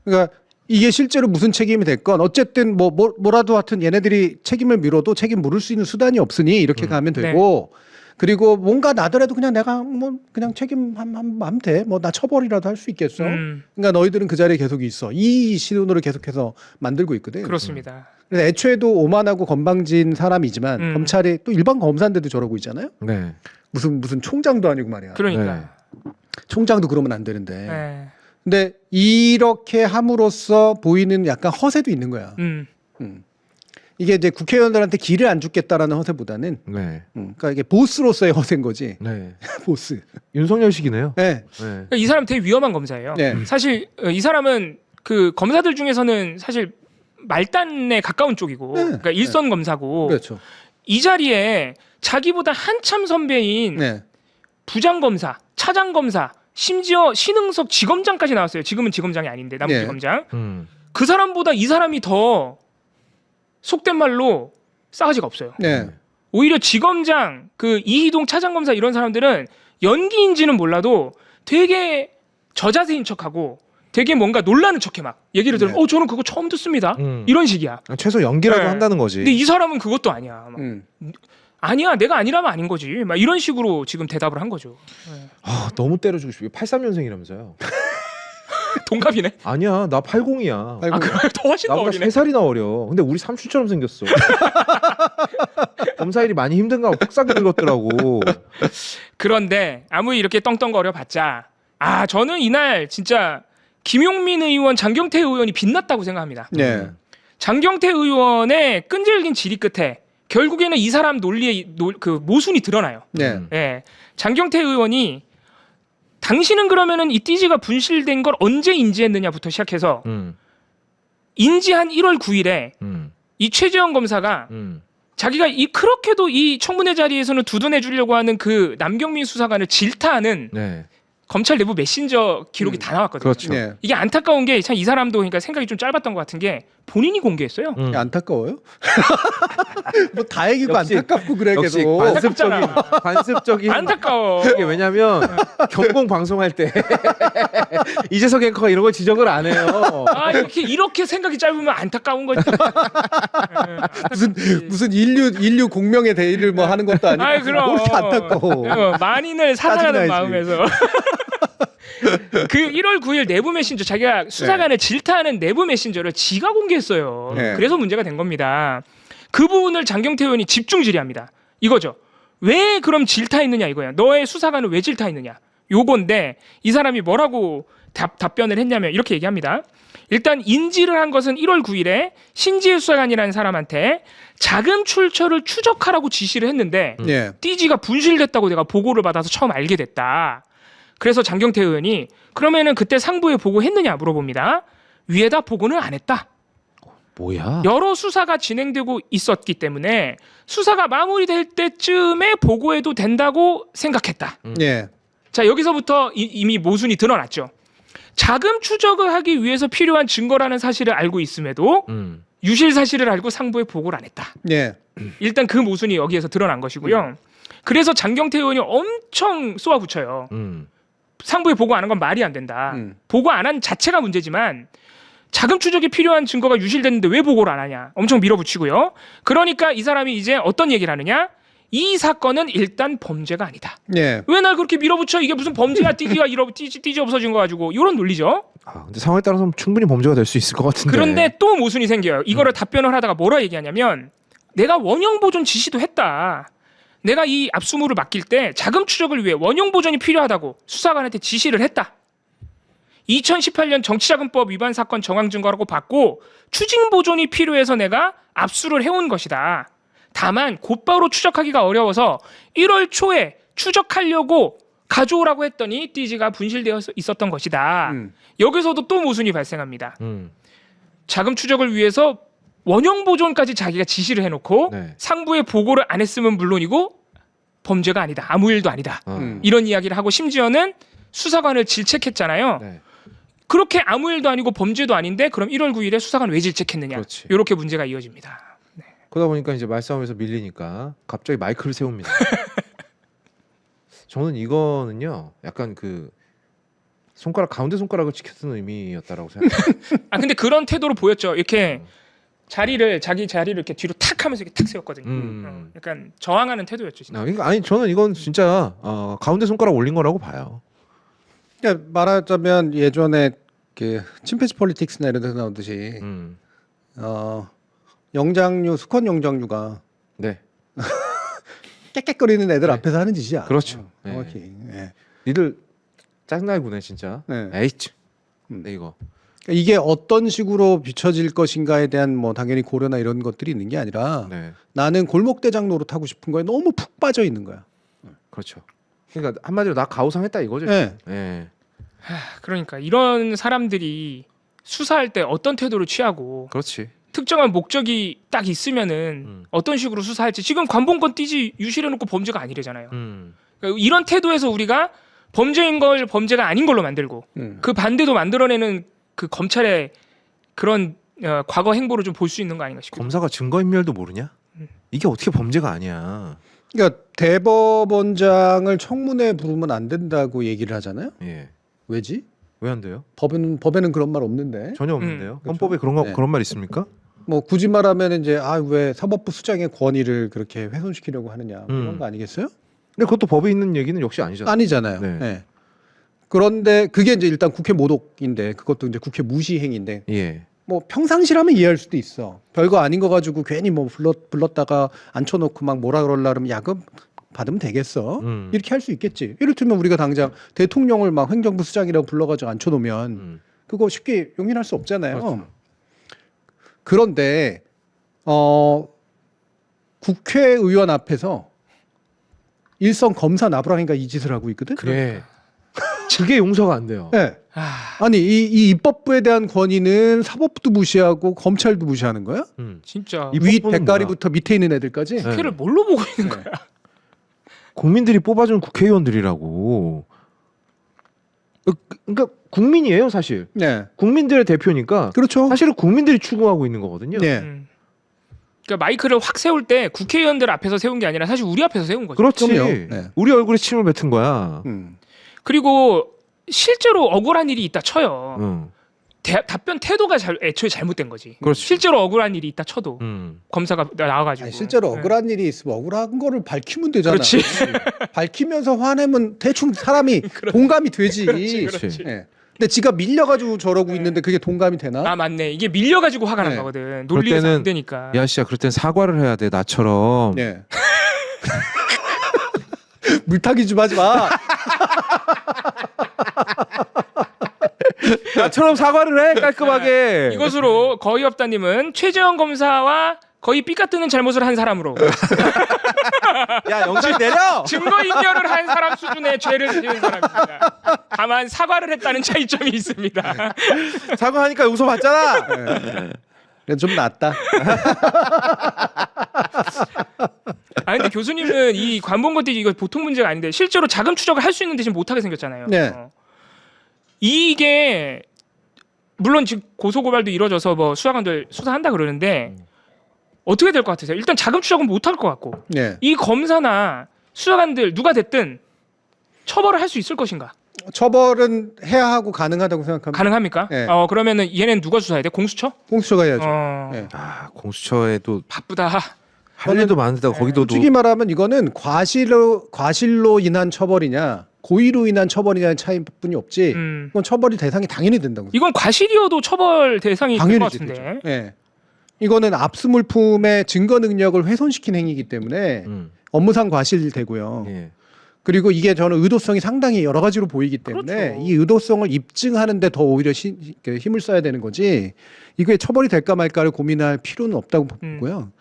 그러니까 이게 실제로 무슨 책임이 됐건 어쨌든 뭐라도 하여튼 얘네들이 책임을 밀어도 책임 물을 수 있는 수단이 없으니 이렇게 가면 되고 그리고 뭔가 나더라도 그냥 내가 뭐 그냥 책임 하면 돼. 뭐 나 처벌이라도 할 수 있겠어. 그러니까 너희들은 그 자리에 계속 있어. 이 신호를 계속해서 만들고 있거든. 그렇습니다. 그래서 애초에도 오만하고 건방진 사람이지만 검찰이 또 일반 검사인데도 저러고 있잖아요. 네. 무슨 총장도 아니고 말이야. 그러니까. 총장도 그러면 안 되는데. 네. 근데 이렇게 함으로써 보이는 약간 허세도 있는 거야. 이게 이제 국회의원들한테 기를 안 주겠다라는 허세보다는, 네. 그러니까 이게 보스로서의 허세인 거지. 네. 보스. 윤석열식이네요. 네. 네. 그러니까 이 사람 되게 위험한 검사예요. 네. 사실 이 사람은 그 검사들 중에서는 사실 말단에 가까운 쪽이고, 네. 그러니까 일선 검사고, 그렇죠. 이 자리에 자기보다 한참 선배인 네. 부장 검사, 차장 검사, 심지어 신흥석 지검장까지 나왔어요. 지금은 지검장이 아닌데 네. 남부지검장. 그 사람보다 이 사람이 더 속된 말로 싸가지가 없어요. 네. 오히려 지검장, 그 이희동 차장검사 이런 사람들은 연기인지는 몰라도 되게 저자세인 척하고 되게 뭔가 놀라는 척해 막 얘기를 들으면 네. 저는 그거 처음 듣습니다. 이런 식이야. 최소 연기라도 네. 한다는 거지. 근데 이 사람은 그것도 아니야. 막, 음. 아니야, 내가 아니라면 아닌 거지. 막 이런 식으로 지금 대답을 한 거죠. 너무 때려주고 싶어. 83년생이라면서요. 동갑이네. 아니야, 나 80이야. 아, 더 훨씬 더 나보다 어리네. 3살이나 어려. 근데 우리 삼촌처럼 생겼어. 검사 일이 많이 힘든가 봐. 폭삭 늙었더라고. 그런데 아무리 이렇게 떵떵거려 봤자 저는 이날 진짜 김용민 의원, 장경태 의원이 빛났다고 생각합니다. 네. 장경태 의원의 끈질긴 질의 끝에 결국에는 이 사람 논리의 그 모순이 드러나요. 네. 예. 장경태 의원이 당신은 그러면은 이 띠지가 분실된 걸 언제 인지했느냐부터 시작해서 인지한 1월 9일에 이 최재형 검사가 자기가 그렇게도 이 청문회 자리에서는 두둔해 주려고 하는 그 남경민 수사관을 질타하는 네. 검찰 내부 메신저 기록이 다 나왔거든요. 그렇죠. 네. 이게 안타까운 게 참 이 사람도 그러니까 생각이 좀 짧았던 것 같은 게 본인이 공개했어요. 안타까워요? 뭐 다행이고 역시- 안타깝고 그래 역시 계속. 관습적인 안타까워. 이게 왜냐면 경공 방송할 때 이재석 앵커가 이런 걸 지적을 안 해요. 이렇게 생각이 짧으면 안타까운 거지. 무슨 인류 공명의 대의를 뭐 하는 것도 아니고 아이, 그럼. 뭐 이렇게 안타까워. 만인을 사랑하는 짜증나지. 마음에서. 그 1월 9일 내부 메신저 자기가 수사관을 질타하는 내부 메신저를 지가 공개했어요. 네. 그래서 문제가 된 겁니다. 그 부분을 장경태 의원이 집중 질의합니다. 이거죠. 왜 그럼 질타했느냐 이거야. 너의 수사관을 왜 질타했느냐. 요건데 이 사람이 뭐라고 답변을 했냐면 이렇게 얘기합니다. 일단 인지를 한 것은 1월 9일에 신지혜 수사관이라는 사람한테 자금 출처를 추적하라고 지시를 했는데 예. 띠지가 분실됐다고 내가 보고를 받아서 처음 알게 됐다. 그래서 장경태 의원이 그러면은 그때 상부에 보고했느냐 물어봅니다. 위에다 보고는 안 했다. 뭐야? 여러 수사가 진행되고 있었기 때문에 수사가 마무리될 때쯤에 보고해도 된다고 생각했다. 예. 자, 여기서부터 이미 모순이 드러났죠. 자금 추적을 하기 위해서 필요한 증거라는 사실을 알고 있음에도 유실 사실을 알고 상부에 보고를 안 했다. 예. 일단 그 모순이 여기에서 드러난 것이고요. 그래서 장경태 의원이 엄청 쏘아붙여요. 상부에 보고 안 한 건 말이 안 된다. 보고 안 한 자체가 문제지만 자금 추적에 필요한 증거가 유실됐는데 왜 보고를 안 하냐. 엄청 밀어붙이고요. 그러니까 이 사람이 이제 어떤 얘기를 하느냐. 이 사건은 일단 범죄가 아니다. 예. 왜 날 그렇게 밀어붙여? 이게 무슨 범죄야? 띠지 없어진 거 가지고 이런 논리죠. 아, 근데 상황에 따라서는 충분히 범죄가 될 수 있을 것 같은데. 그런데 또 모순이 생겨요. 이거를 답변을 하다가 뭐라 얘기하냐면 내가 원형 보존 지시도 했다. 내가 이 압수물을 맡길 때 자금 추적을 위해 원형 보존이 필요하다고 수사관한테 지시를 했다. 2018년 정치자금법 위반 사건 정황 증거라고 받고 추징 보존이 필요해서 내가 압수를 해온 것이다. 다만 곧바로 추적하기가 어려워서 1월 초에 추적하려고 가져오라고 했더니 띠지가 분실되어 있었던 것이다. 여기서도 또 모순이 발생합니다. 자금 추적을 위해서 원형 보존까지 자기가 지시를 해놓고 네. 상부에 보고를 안 했으면 물론이고 범죄가 아니다. 아무 일도 아니다. 이런 이야기를 하고 심지어는 수사관을 질책했잖아요. 네. 그렇게 아무 일도 아니고 범죄도 아닌데 그럼 1월 9일에 수사관 왜 질책했느냐. 그렇지. 이렇게 문제가 이어집니다. 그러다 보니까 이제 말싸움에서 밀리니까 갑자기 마이크를 세웁니다. 저는 이거는요, 약간 그 가운데 손가락을 지켰던 의미였다라고 생각해요. 아 근데 그런 태도로 보였죠. 이렇게 자기 자리를 이렇게 뒤로 탁 하면서 이렇게 탁 세웠거든요. 약간 저항하는 태도였죠. 진짜. 아니 저는 이건 진짜 가운데 손가락 올린 거라고 봐요. 그러니까 말하자면 예전에 그 침팬지 폴리틱스나 이런 데서 나오듯이 영장류 수컷 영장류가 네, 깨깨거리는 애들 네. 앞에서 하는 짓이야. 그렇죠. 정확히. 예. 니들 짜증나게 구네 진짜. 네. 에이치. 네 이거. 그러니까 이게 어떤 식으로 비춰질 것인가에 대한 뭐 당연히 고려나 이런 것들이 있는 게 아니라 네, 나는 골목대장 노릇하고 싶은 거에 너무 푹 빠져 있는 거야. 그렇죠. 그러니까 한마디로 나 가오상했다 이거죠. 예. 예. 그러니까 이런 사람들이 수사할 때 어떤 태도를 취하고 그렇지. 특정한 목적이 딱 있으면은 어떤 식으로 수사할지 지금 관본권 띠지 유실해놓고 범죄가 아니래잖아요. 그러니까 이런 태도에서 우리가 범죄인 걸 범죄가 아닌 걸로 만들고 그 반대도 만들어내는 그 검찰의 그런 과거 행보를 좀 볼 수 있는 거 아닌가 싶어요. 검사가 증거인멸도 모르냐? 이게 어떻게 범죄가 아니야? 그러니까 대법원장을 청문회 부르면 안 된다고 얘기를 하잖아요. 예. 왜지? 왜 안 돼요? 법에는 그런 말 없는데. 전혀 없는데요. 그렇죠. 헌법에 네. 그런 말 있습니까? 뭐 굳이 말하면 이제 왜 사법부 수장의 권위를 그렇게 훼손시키려고 하느냐 뭐 이런 거 아니겠어요? 근데 그것도 법에 있는 얘기는 역시 아니잖아요. 아니잖아요. 네. 예. 그런데 그게 이제 일단 국회 모독인데 그것도 이제 국회 무시 행위인데 예. 뭐 평상시라면 이해할 수도 있어. 별거 아닌 거 가지고 괜히 뭐 불렀다가 앉혀놓고 막 뭐라 그럴라 그러면 야금 받으면 되겠어. 이렇게 할 수 있겠지. 이를테면 우리가 당장 대통령을 막 행정부 수장이라고 불러가지고 앉혀놓으면 그거 쉽게 용인할 수 없잖아요. 그렇죠. 그런데 국회의원 앞에서 일선 검사 나부랑이가 이 짓을 하고 있거든. 그래. 그게 용서가 안 돼요. 네. 아니 이 입법부에 대한 권위는 사법부도 무시하고 검찰도 무시하는 거야? 진짜 위 입법부는 대가리부터 밑에 있는 애들까지? 네. 피를 뭘로 보고 있는 거야? 국민들이 뽑아준 국회의원들이라고. 그러니까 국민이에요, 사실. 네. 국민들의 대표니까 그렇죠. 사실은 국민들이 추구하고 있는 거거든요. 네. 그러니까 마이크를 확 세울 때 국회의원들 앞에서 세운 게 아니라 사실 우리 앞에서 세운 거죠. 그렇지. 그럼요. 네. 우리 얼굴에 침을 뱉은 거야. 그리고 실제로 억울한 일이 있다 쳐요. 답변 태도가 애초에 잘못된 거지. 그렇지. 실제로 억울한 일이 있다 쳐도 검사가 나와가지고 아니, 실제로 네. 억울한 일이 있으면 억울한 거를 밝히면 되잖아. 그렇지. 밝히면서 화내면 대충 사람이 동감이 되지. 그렇지. 예. 근데 지가 밀려가지고 저러고 있는데 그게 동감이 되나? 아 맞네. 이게 밀려가지고 화가 난 네. 거거든. 논리에서 안 되니까. 야 씨야 그럴 땐 사과를 해야 돼 나처럼. 예. 물타기 좀 하지 마. 나처럼 사과를 해 깔끔하게. 이것으로 거의 없다님은 최재형 검사와 거의 삐까뜨는 잘못을 한 사람으로 야 영상 내려. 증거인멸을 한 사람 수준의 죄를 지은 사람입니다. 다만 사과를 했다는 차이점이 있습니다. 사과하니까 웃어봤잖아. 그래도 좀 낫다. 아 근데 교수님은 이 관본건띠지 이거 보통 문제가 아닌데 실제로 자금 추적을 할 수 있는 대신 못하게 생겼잖아요. 네. 이게 물론 지금 고소고발도 이루어져서 뭐 수사관들 수사한다 그러는데 어떻게 될 것 같으세요? 일단 자금 추적은 못할 것 같고 네. 이 검사나 수사관들 누가 됐든 처벌을 할 수 있을 것인가? 처벌은 해야 하고 가능하다고 생각합니다. 가능합니까? 네. 그러면은 얘는 누가 수사해야 돼? 공수처? 공수처가 해야죠. 네. 아 공수처에도 바쁘다. 할 일도 많은데 거기도 솔직히 말하면 이거는 과실로 인한 처벌이냐 고의로 인한 처벌이냐의 차이뿐이 없지. 이건 처벌이 대상이 당연히 된다고. 이건 과실이어도 처벌 대상이 될 것 당연히 같은데. 되죠. 예. 이거는 압수물품의 증거 능력을 훼손시킨 행위이기 때문에 업무상 과실되고요. 예. 그리고 이게 저는 의도성이 상당히 여러 가지로 보이기 때문에 그렇죠. 이 의도성을 입증하는데 더 오히려 힘을 써야 되는 거지. 이게 처벌이 될까 말까를 고민할 필요는 없다고 보고요.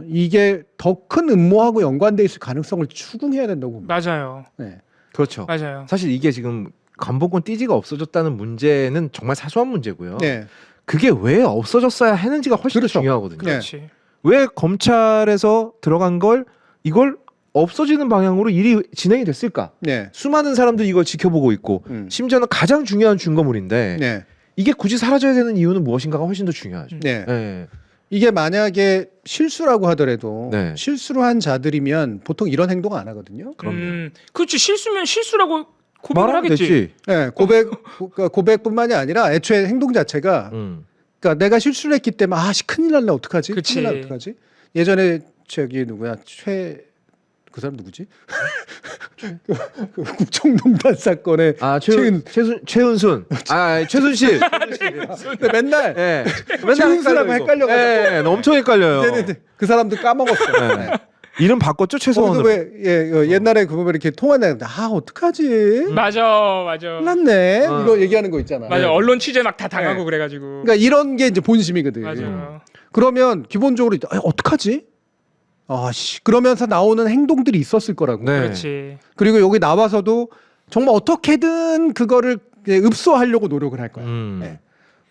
이게 더 큰 음모하고 연관돼 있을 가능성을 추궁해야 된다고 봅니다. 맞아요. 네. 그렇죠. 맞아요. 사실 이게 지금 관본권 띠지가 없어졌다는 문제는 정말 사소한 문제고요. 네. 그게 왜 없어졌어야 했는지가 훨씬 그렇죠. 더 중요하거든요. 네. 그렇지. 왜 검찰에서 들어간 걸 이걸 없어지는 방향으로 일이 진행이 됐을까? 네. 수많은 사람들이 이걸 지켜보고 있고 심지어는 가장 중요한 증거물인데 네. 이게 굳이 사라져야 되는 이유는 무엇인가가 훨씬 더 중요하죠. 네. 네. 이게 만약에 실수라고 하더라도 네. 실수로 한 자들이면 보통 이런 행동 안 하거든요. 그렇지. 실수면 실수라고 고백을 말하면 하겠지. 됐지. 네, 고백뿐만이 아니라 애초에 행동 자체가 그러니까 내가 실수를 했기 때문에 큰일 날래 어떡하지? 그치. 큰일 날 어떡하지? 예전에 저기 누구야? 그 사람 누구지? 그 국정농단 사건에 최은순. 최순실. 근데 맨날 예. 최은순하고 헷갈려가지고 예, 엄청 헷갈려요. 이제는 그 사람도 까먹었어. 네. 이름 바꿨죠 최소한으로. 옛날에 그거 왜 이렇게 통화하는데 어떡하지? 맞아. 큰일 났네. 이거 얘기하는 거 있잖아. 맞아. 네. 언론 취재 막 다 당하고 네. 그래가지고. 그러니까 이런 게 이제 본심이거든. 맞아. 그러면 기본적으로 어떡하지? 그러면서 나오는 행동들이 있었을 거라고. 네. 그렇지. 그리고 여기 나와서도 정말 어떻게든 그거를 읍소하려고 노력을 할 거야. 네.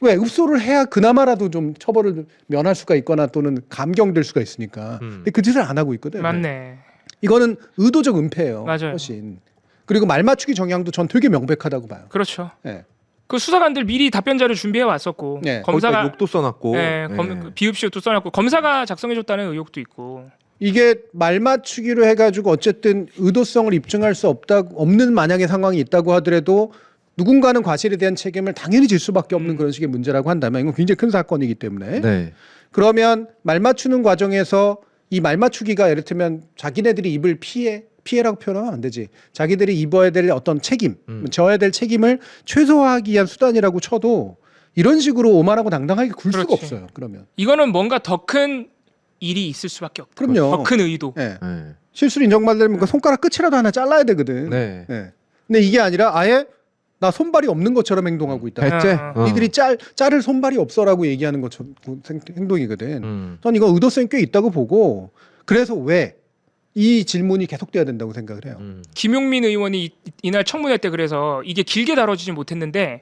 왜 읍소를 해야 그나마라도 좀 처벌을 면할 수가 있거나 또는 감경될 수가 있으니까. 근데 그 짓을 안 하고 있거든. 맞네. 이거는 의도적 은폐예요. 맞아요. 훨씬. 그리고 말 맞추기 정향도 전 되게 명백하다고 봐요. 그렇죠. 네. 그 수사관들 미리 답변자를 준비해 왔었고 네. 검사가 욕도 써놨고. 네, 비읍시옷도 써놨고 검사가 작성해줬다는 의혹도 있고. 이게 말 맞추기로 해가지고 어쨌든 의도성을 입증할 수 없는 만약의 상황이 있다고 하더라도 누군가는 과실에 대한 책임을 당연히 질 수밖에 없는 그런 식의 문제라고 한다면 이건 굉장히 큰 사건이기 때문에 네. 그러면 말 맞추는 과정에서 이 말 맞추기가 예를 들면 자기네들이 입을 피해라고 표현하면 안 되지. 자기들이 입어야 될 어떤 책임, 져야 될 책임을 최소화하기 위한 수단이라고 쳐도 이런 식으로 오만하고 당당하게 굴 수가 그렇지. 없어요. 그러면. 이거는 뭔가 더 큰 일이 있을 수밖에 없다. 그럼요. 더 큰 의도. 네. 네. 실수를 인정받으려면 그 손가락 끝이라도 하나 잘라야 되거든. 네. 네. 근데 이게 아니라 아예 나 손발이 없는 것처럼 행동하고 있다. 배째. 니들이 자를 손발이 없어라고 얘기하는 것처럼 행동이거든. 전 이거 의도성이 꽤 있다고 보고 그래서 왜 이 질문이 계속돼야 된다고 생각을 해요. 김용민 의원이 이날 청문회 때 그래서 이게 길게 다뤄지지 못했는데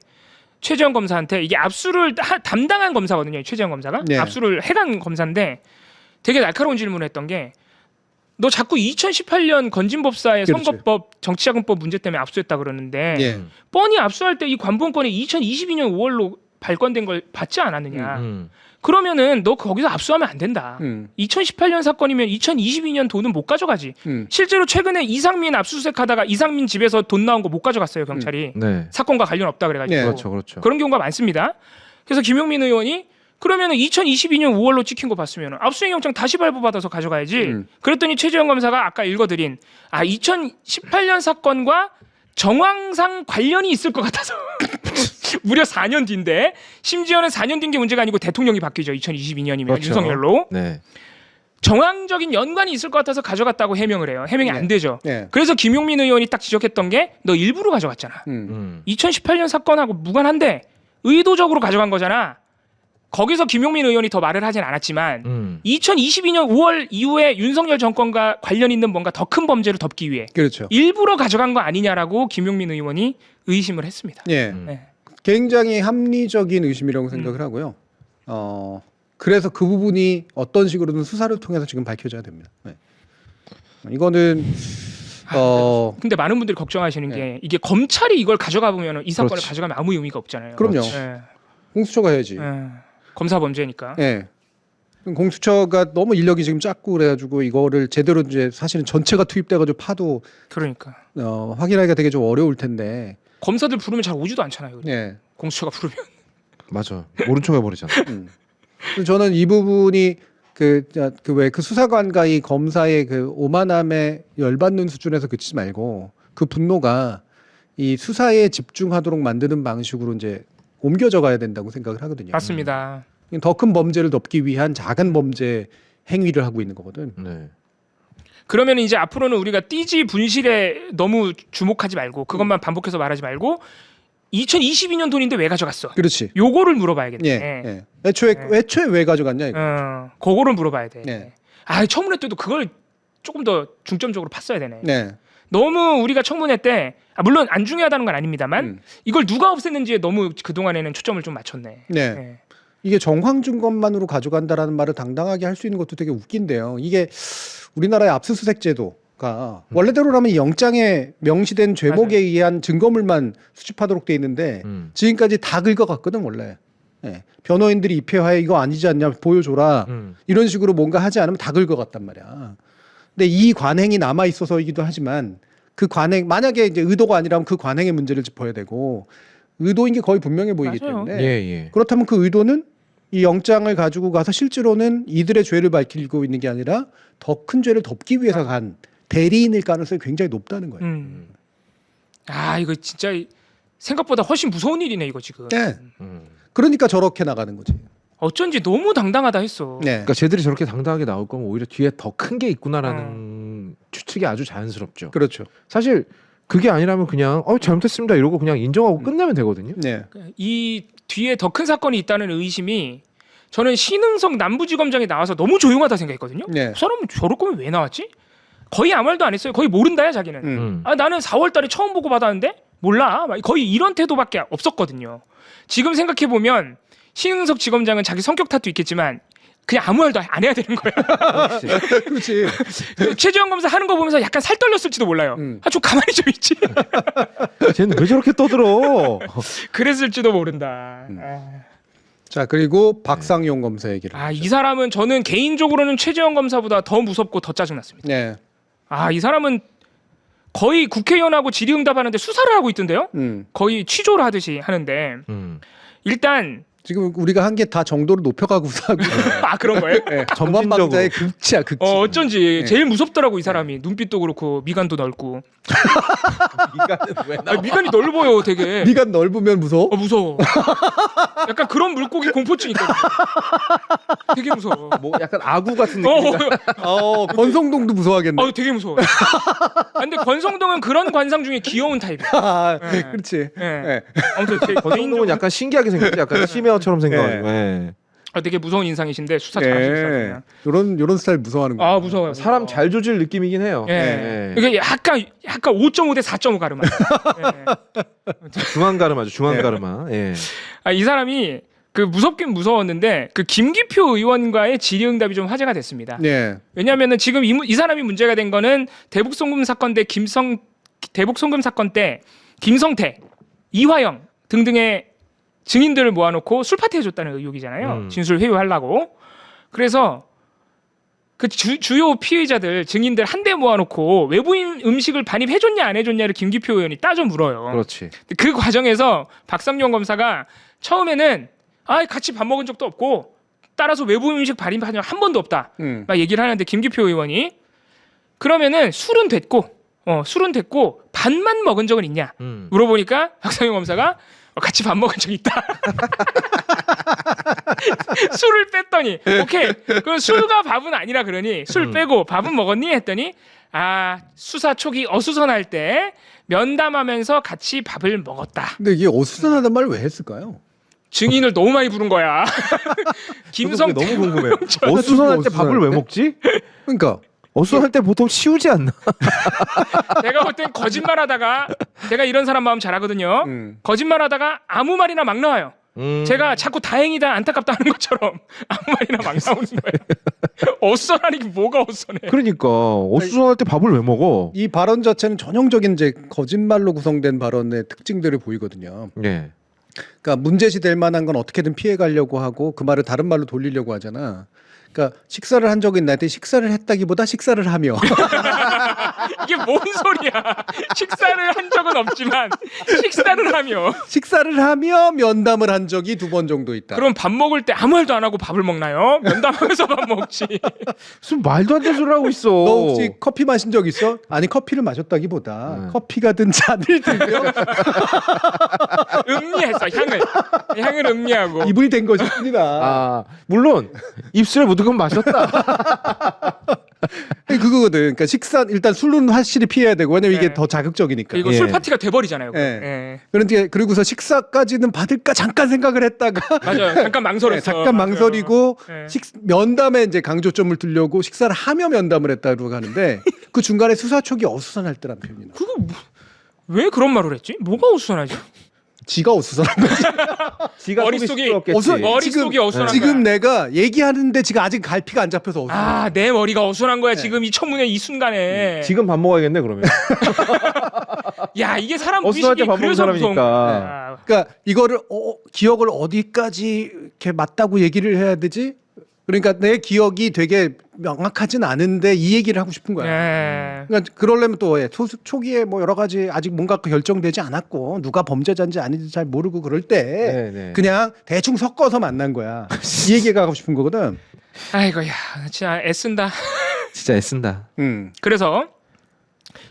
최재형 검사한테 이게 압수를 담당한 검사거든요. 최재형 검사가 네. 압수를 해간 검사인데 되게 날카로운 질문을 했던 게 너 자꾸 2018년 건진법사의 그렇지. 선거법 정치자금법 문제 때문에 압수했다 그러는데 예. 뻔히 압수할 때 이 관본권이 2022년 5월로 발권된 걸 받지 않았느냐. 그러면은 너 거기서 압수하면 안 된다. 2018년 사건이면 2022년 돈은 못 가져가지. 실제로 최근에 이상민 압수수색하다가 이상민 집에서 돈 나온 거 못 가져갔어요 경찰이. 네. 사건과 관련 없다 그래가지고. 네. 그렇죠, 그렇죠. 그런 경우가 많습니다. 그래서 김용민 의원이 그러면은 2022년 5월로 찍힌 거 봤으면 압수수색영장 다시 발부받아서 가져가야지. 그랬더니 최재형 검사가 아까 읽어드린 2018년 사건과 정황상 관련이 있을 것 같아서 무려 4년 뒤인데 심지어는 4년 뒤인 게 문제가 아니고 대통령이 바뀌죠. 2022년이면 그렇죠. 윤석열로 네. 정황적인 연관이 있을 것 같아서 가져갔다고 해명을 해요. 해명이 안 되죠. 네. 그래서 김용민 의원이 딱 지적했던 게 너 일부러 가져갔잖아. 2018년 사건하고 무관한데 의도적으로 가져간 거잖아. 거기서 김용민 의원이 더 말을 하진 않았지만 2022년 5월 이후에 윤석열 정권과 관련 있는 뭔가 더 큰 범죄를 덮기 위해 그렇죠. 일부러 가져간 거 아니냐라고 김용민 의원이 의심을 했습니다. 예. 네. 굉장히 합리적인 의심이라고 생각을 하고요. 그래서 그 부분이 어떤 식으로든 수사를 통해서 지금 밝혀져야 됩니다. 네. 이거는 근데 많은 분들이 걱정하시는 게 이게 검찰이 이걸 가져가 보면 이 사건을 그렇지. 가져가면 아무 의미가 없잖아요. 그럼요. 네. 공수처가 해야지. 검사 범죄니까. 예. 공수처가 너무 인력이 지금 작고 그래가지고 이거를 제대로 이제 사실은 전체가 투입돼가지고 파도 그러니까 확인하기가 되게 좀 어려울 텐데. 검사들 부르면 잘 오지도 않잖아요. 예. 공수처가 부르면. 맞아. 모른 척 해버리잖아. 그래서 저는 이 부분이 그 수사관과 이 검사의 그 오만함에 열받는 수준에서 그치지 말고 그 분노가 이 수사에 집중하도록 만드는 방식으로 이제 옮겨져 가야 된다고 생각을 하거든요. 맞습니다. 더 큰 범죄를 덮기 위한 작은 범죄 행위를 하고 있는 거거든. 네. 그러면 이제 앞으로는 우리가 띠지 분실에 너무 주목하지 말고 그것만 반복해서 말하지 말고 2022년 돈인데 왜 가져갔어? 그렇지. 요거를 물어봐야겠네. 예. 예. 애초에 왜 가져갔냐 이거. 그거를 물어봐야 돼. 네. 청문회 때도 그걸 조금 더 중점적으로 팠어야 되네. 네. 너무 우리가 청문회 때 물론 안 중요하다는 건 아닙니다만 이걸 누가 없앴는지에 너무 그동안에는 초점을 좀 맞췄네. 네. 네. 이게 정황 것만으로 가져간다라는 말을 당당하게 할 수 있는 것도 되게 웃긴데요. 이게 우리나라의 압수수색 제도가 원래대로라면 이 영장에 명시된 죄목에 맞아요. 의한 증거물만 수집하도록 돼 있는데 지금까지 다 긁어갔거든 원래. 예. 변호인들이 입회하에 이거 아니지 않냐 보여줘라 이런 식으로 뭔가 하지 않으면 다 긁어갔단 말이야. 근데 이 관행이 남아 있어서이기도 하지만 그 관행 만약에 이제 의도가 아니라면 그 관행의 문제를 짚어야 되고 의도인 게 거의 분명해 보이기 맞아요. 때문에 예. 그렇다면 그 의도는 이 영장을 가지고 가서 실제로는 이들의 죄를 밝히고 있는 게 아니라 더 큰 죄를 덮기 위해서 간 대리인일 가능성이 굉장히 높다는 거예요. 이거 진짜 생각보다 훨씬 무서운 일이네 이거 지금. 네. 그러니까 저렇게 나가는 거지. 어쩐지 너무 당당하다 했어. 네. 그러니까 쟤들이 저렇게 당당하게 나올 거면 오히려 뒤에 더 큰 게 있구나라는 추측이 아주 자연스럽죠. 그렇죠. 사실 그게 아니라면 그냥 잘못했습니다 이러고 그냥 인정하고 끝내면 되거든요. 네. 이 뒤에 더 큰 사건이 있다는 의심이 저는 신흥석 남부지검장이 나와서 너무 조용하다 생각했거든요. 네. 그 사람은 저럴 거면 왜 나왔지? 거의 아무 말도 안 했어요. 거의 모른다야 자기는. 나는 4월달에 처음 보고 받았는데 몰라. 막 거의 이런 태도밖에 없었거든요. 지금 생각해 보면 신흥석 지검장은 자기 성격 탓도 있겠지만 그냥 아무 말도 안 해야 되는 거야. 그렇지. 최재형 검사 하는 거 보면서 약간 살 떨렸을지도 몰라요. 좀 가만히 좀 있지. 쟤는 왜 저렇게 떠들어? 그랬을지도 모른다. 자 그리고 박상용 검사 얘기를. 이 사람은 저는 개인적으로는 최재형 검사보다 더 무섭고 더 짜증났습니다. 네. 이 사람은 거의 국회의원하고 질의응답하는데 수사를 하고 있던데요. 거의 취조를 하듯이 하는데 일단 지금 우리가 한 게 다 정도를 높여가고 사고. 그런 거예요? 네. 전반방자의 극치야 극치. 어쩐지 네. 제일 무섭더라고 이 사람이. 눈빛도 그렇고 미간도 넓고. 미간은 왜 나와? 미간이 넓어요 되게. 미간 넓으면 무서워? 무서워. 약간 그런 물고기 공포증 있거든. 되게 무서워. 뭐 약간 아구 같은 느낌. 권성동도 무서워하겠네. 되게 무서워. 근데 권성동은 그런 관상 중에 귀여운 타입이야. 네. 그렇지. 네. 아무튼 권성동은 약간 신기하게 생겼지. 약간 심해어처럼 생겨가지고. 네. 되게 무서운 인상이신데 수사 잘하시는 요런 스타일 무서워하는 거. 무서워요. 사람 잘 조질 느낌이긴 해요. 예. 이게 약간 5.5 대 4.5 가르마. 중앙 가르마죠. 중앙 가르마. 예. 이 사람이 그 무섭긴 무서웠는데 그 김기표 의원과의 질의응답이 좀 화제가 됐습니다. 네. 왜냐하면은 지금 이 사람이 문제가 된 거는 대북 송금 사건 때 김성태, 이화영 등등의 증인들을 모아놓고 술 파티 해줬다는 의혹이잖아요. 진술 회유하려고. 그래서 그 주요 피의자들 증인들 한데 모아놓고 외부인 음식을 반입해줬냐 안 해줬냐를 김기표 의원이 따져 물어요. 그렇지. 그 과정에서 박상용 검사가 처음에는 같이 밥 먹은 적도 없고 따라서 외부 음식 반입한 적 한 번도 없다. 막 얘기를 하는데 김기표 의원이 그러면은 술은 됐고 반만 먹은 적은 있냐 물어보니까 박상용 검사가 같이 밥 먹은 적 있다. 술을 뺐더니 오케이 그럼 술과 밥은 아니라 그러니 술 빼고 밥은 먹었니 했더니 수사 초기 어수선할 때 면담하면서 같이 밥을 먹었다. 근데 이게 어수선하단 말을 왜 했을까요? 증인을 너무 많이 부른 거야. 김성태 너무 궁금해. 어수선할 때 밥을 왜 먹지? 그러니까 어수선할 때 보통 치우지 않나? 내가 볼 땐 거짓말하다가 제가 이런 사람 마음 잘 알거든요. 거짓말하다가 아무 말이나 막 나와요. 제가 자꾸 다행이다 안타깝다 하는 것처럼 아무 말이나 막 나오는 거예요. 어수선하니 뭐가 어수선해. 그러니까 어수선할 때 밥을 왜 먹어? 이 발언 자체는 전형적인 이제 거짓말로 구성된 발언의 특징들을 보이거든요. 예. 그러니까 문제시 될 만한 건 어떻게든 피해 가려고 하고 그 말을 다른 말로 돌리려고 하잖아. 그러니까 식사를 한 적이 있나 했더니 식사를 했다기보다 식사를 하며 이게 뭔 소리야. 식사를 한 적은 없지만 식사를 하며 식사를 하며 면담을 한 적이 2번 정도 있다. 그럼 밥 먹을 때 아무 말도 안 하고 밥을 먹나요? 면담하면서 밥 먹지. 무슨 말도 안 되는 소리를 하고 있어. 너 혹시 커피 마신 적 있어? 아니 커피를 마셨다기보다 커피가 든 잔을 들며 음미했어. 향을 음미하고 입을 댄 것입니다. 물론 입술에 묻은 건 마셨다. 그거거든. 그러니까 식사 일단 술은 확실히 피해야 되고 왜냐면 이게 더 자극적이니까. 그리고 술 파티가 돼버리잖아요. 그런데 그리고서 식사까지는 받을까 잠깐 생각을 했다가 맞아요. 잠깐 망설였어. 잠깐 망설이고 면담에 이제 강조점을 두려고 식사를 하며 면담을 했다고 하는데 그 중간에 수사 촉이 어수선할 때라는 표현이 나와. 그거 왜 그런 말을 했지? 뭐가 어수선하지? 지가 어수선한 거지. 지가 머릿속이 머릿속이 어수선한 지금 거야. 내가 얘기하는데 지금 아직 갈피가 안 잡혀서 어수선. 내 머리가 어수선한 거야. 지금 이 청문회 이 순간에. 지금 밥 먹어야겠네 그러면. 야 이게 사람 어수선할 때 무의식이 밥 먹는 그래서 무서운 사람이니까. 거야. 그러니까 이거를 기억을 어디까지 이렇게 맞다고 얘기를 해야 되지? 그러니까 내 기억이 되게 명확하진 않은데 이 얘기를 하고 싶은 거야. 그러니까 그러려면 또 초기에 뭐 여러 가지 아직 뭔가 결정되지 않았고 누가 범죄자인지 아닌지 잘 모르고 그럴 때 그냥 대충 섞어서 만난 거야. 이 얘기가 하고 싶은 거거든. 아이고야 진짜 애쓴다. 진짜 애쓴다. 그래서